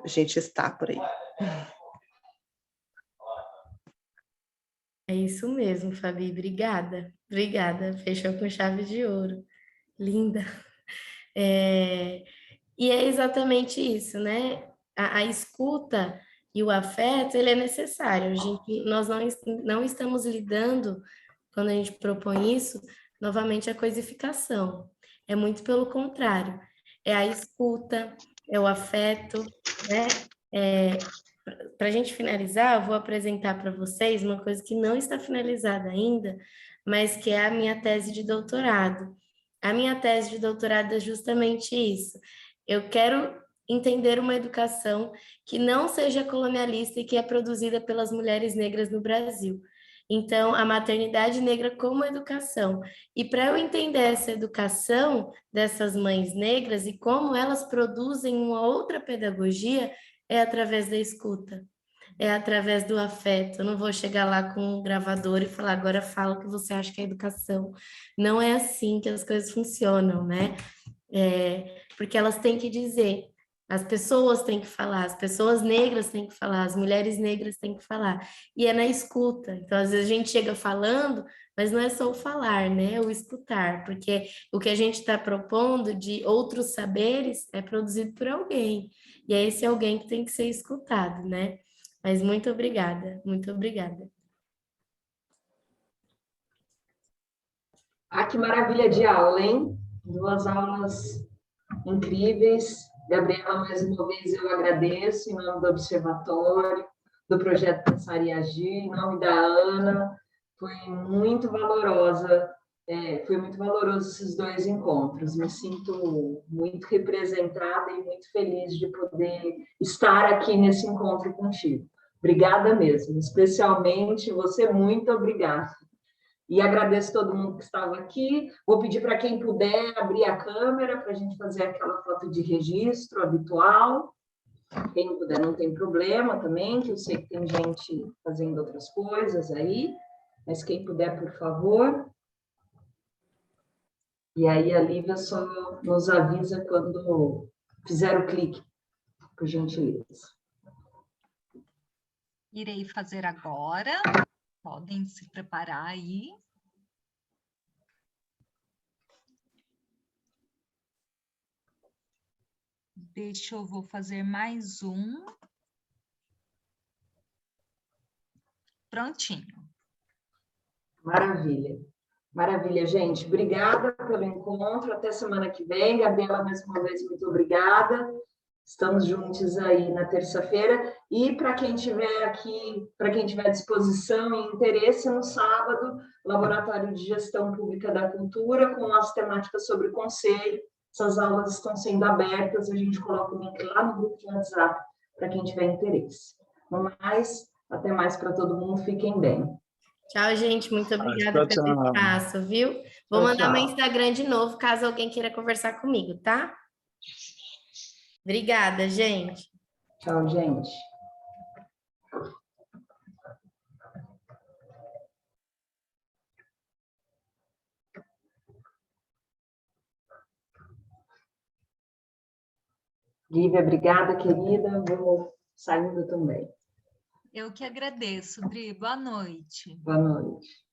está por aí. É isso mesmo, Fabi. Obrigada. Obrigada. Fechou com chave de ouro. Linda. E é exatamente isso, né? A escuta e o afeto, ele é necessário. Nós não estamos lidando, quando a gente propõe isso, novamente a coisificação. É muito pelo contrário. É a escuta, é o afeto, né? Para a gente finalizar, eu vou apresentar para vocês uma coisa que não está finalizada ainda, mas que é a minha tese de doutorado. A minha tese de doutorado é justamente isso. Eu quero entender uma educação que não seja colonialista e que é produzida pelas mulheres negras no Brasil. Então, a maternidade negra como educação. E para eu entender essa educação dessas mães negras e como elas produzem uma outra pedagogia, é através da escuta, é através do afeto. Eu não vou chegar lá com um gravador e falar, agora fala o que você acha que é educação. Não é assim que as coisas funcionam, né? Porque elas têm que dizer, as pessoas têm que falar, as pessoas negras têm que falar, as mulheres negras têm que falar. E é na escuta. Então, às vezes a gente chega falando, mas não é só o falar, né? É o escutar, porque o que a gente está propondo de outros saberes é produzido por alguém. E é esse alguém que tem que ser escutado, né? Mas muito obrigada, muito obrigada. Que maravilha de aula, hein? 2 aulas incríveis. Gabriela, mais uma vez eu agradeço em nome do Observatório, do Projeto Pensar e Agir, em nome da Ana. Foi muito valorosa, foi muito valoroso esses 2 encontros. Me sinto muito representada e muito feliz de poder estar aqui nesse encontro contigo. Obrigada mesmo, especialmente você, muito obrigada. E agradeço todo mundo que estava aqui. Vou pedir para quem puder abrir a câmera para a gente fazer aquela foto de registro habitual. Quem não puder, não tem problema também, que eu sei que tem gente fazendo outras coisas aí. Mas quem puder, por favor. E aí a Lívia só nos avisa quando fizer o clique, por gentileza. Irei fazer agora. Podem se preparar aí. Vou fazer mais um. Prontinho. Maravilha. Maravilha, gente. Obrigada pelo encontro. Até semana que vem. Gabriela, mais uma vez, muito obrigada. Estamos juntos aí na terça-feira. E para quem tiver aqui, para quem tiver disposição e interesse, no sábado, Laboratório de Gestão Pública da Cultura, com as temáticas sobre o conselho. Essas aulas estão sendo abertas, a gente coloca o link lá no grupo de WhatsApp para quem tiver interesse. No mais, até mais para todo mundo. Fiquem bem. Tchau, gente. Muito obrigada pelo espaço, viu? Vou mandar meu Instagram de novo, caso alguém queira conversar comigo, tá? Obrigada, gente. Tchau, gente. Lívia, obrigada, querida. Vou saindo também. Eu que agradeço, Dri. Boa noite. Boa noite.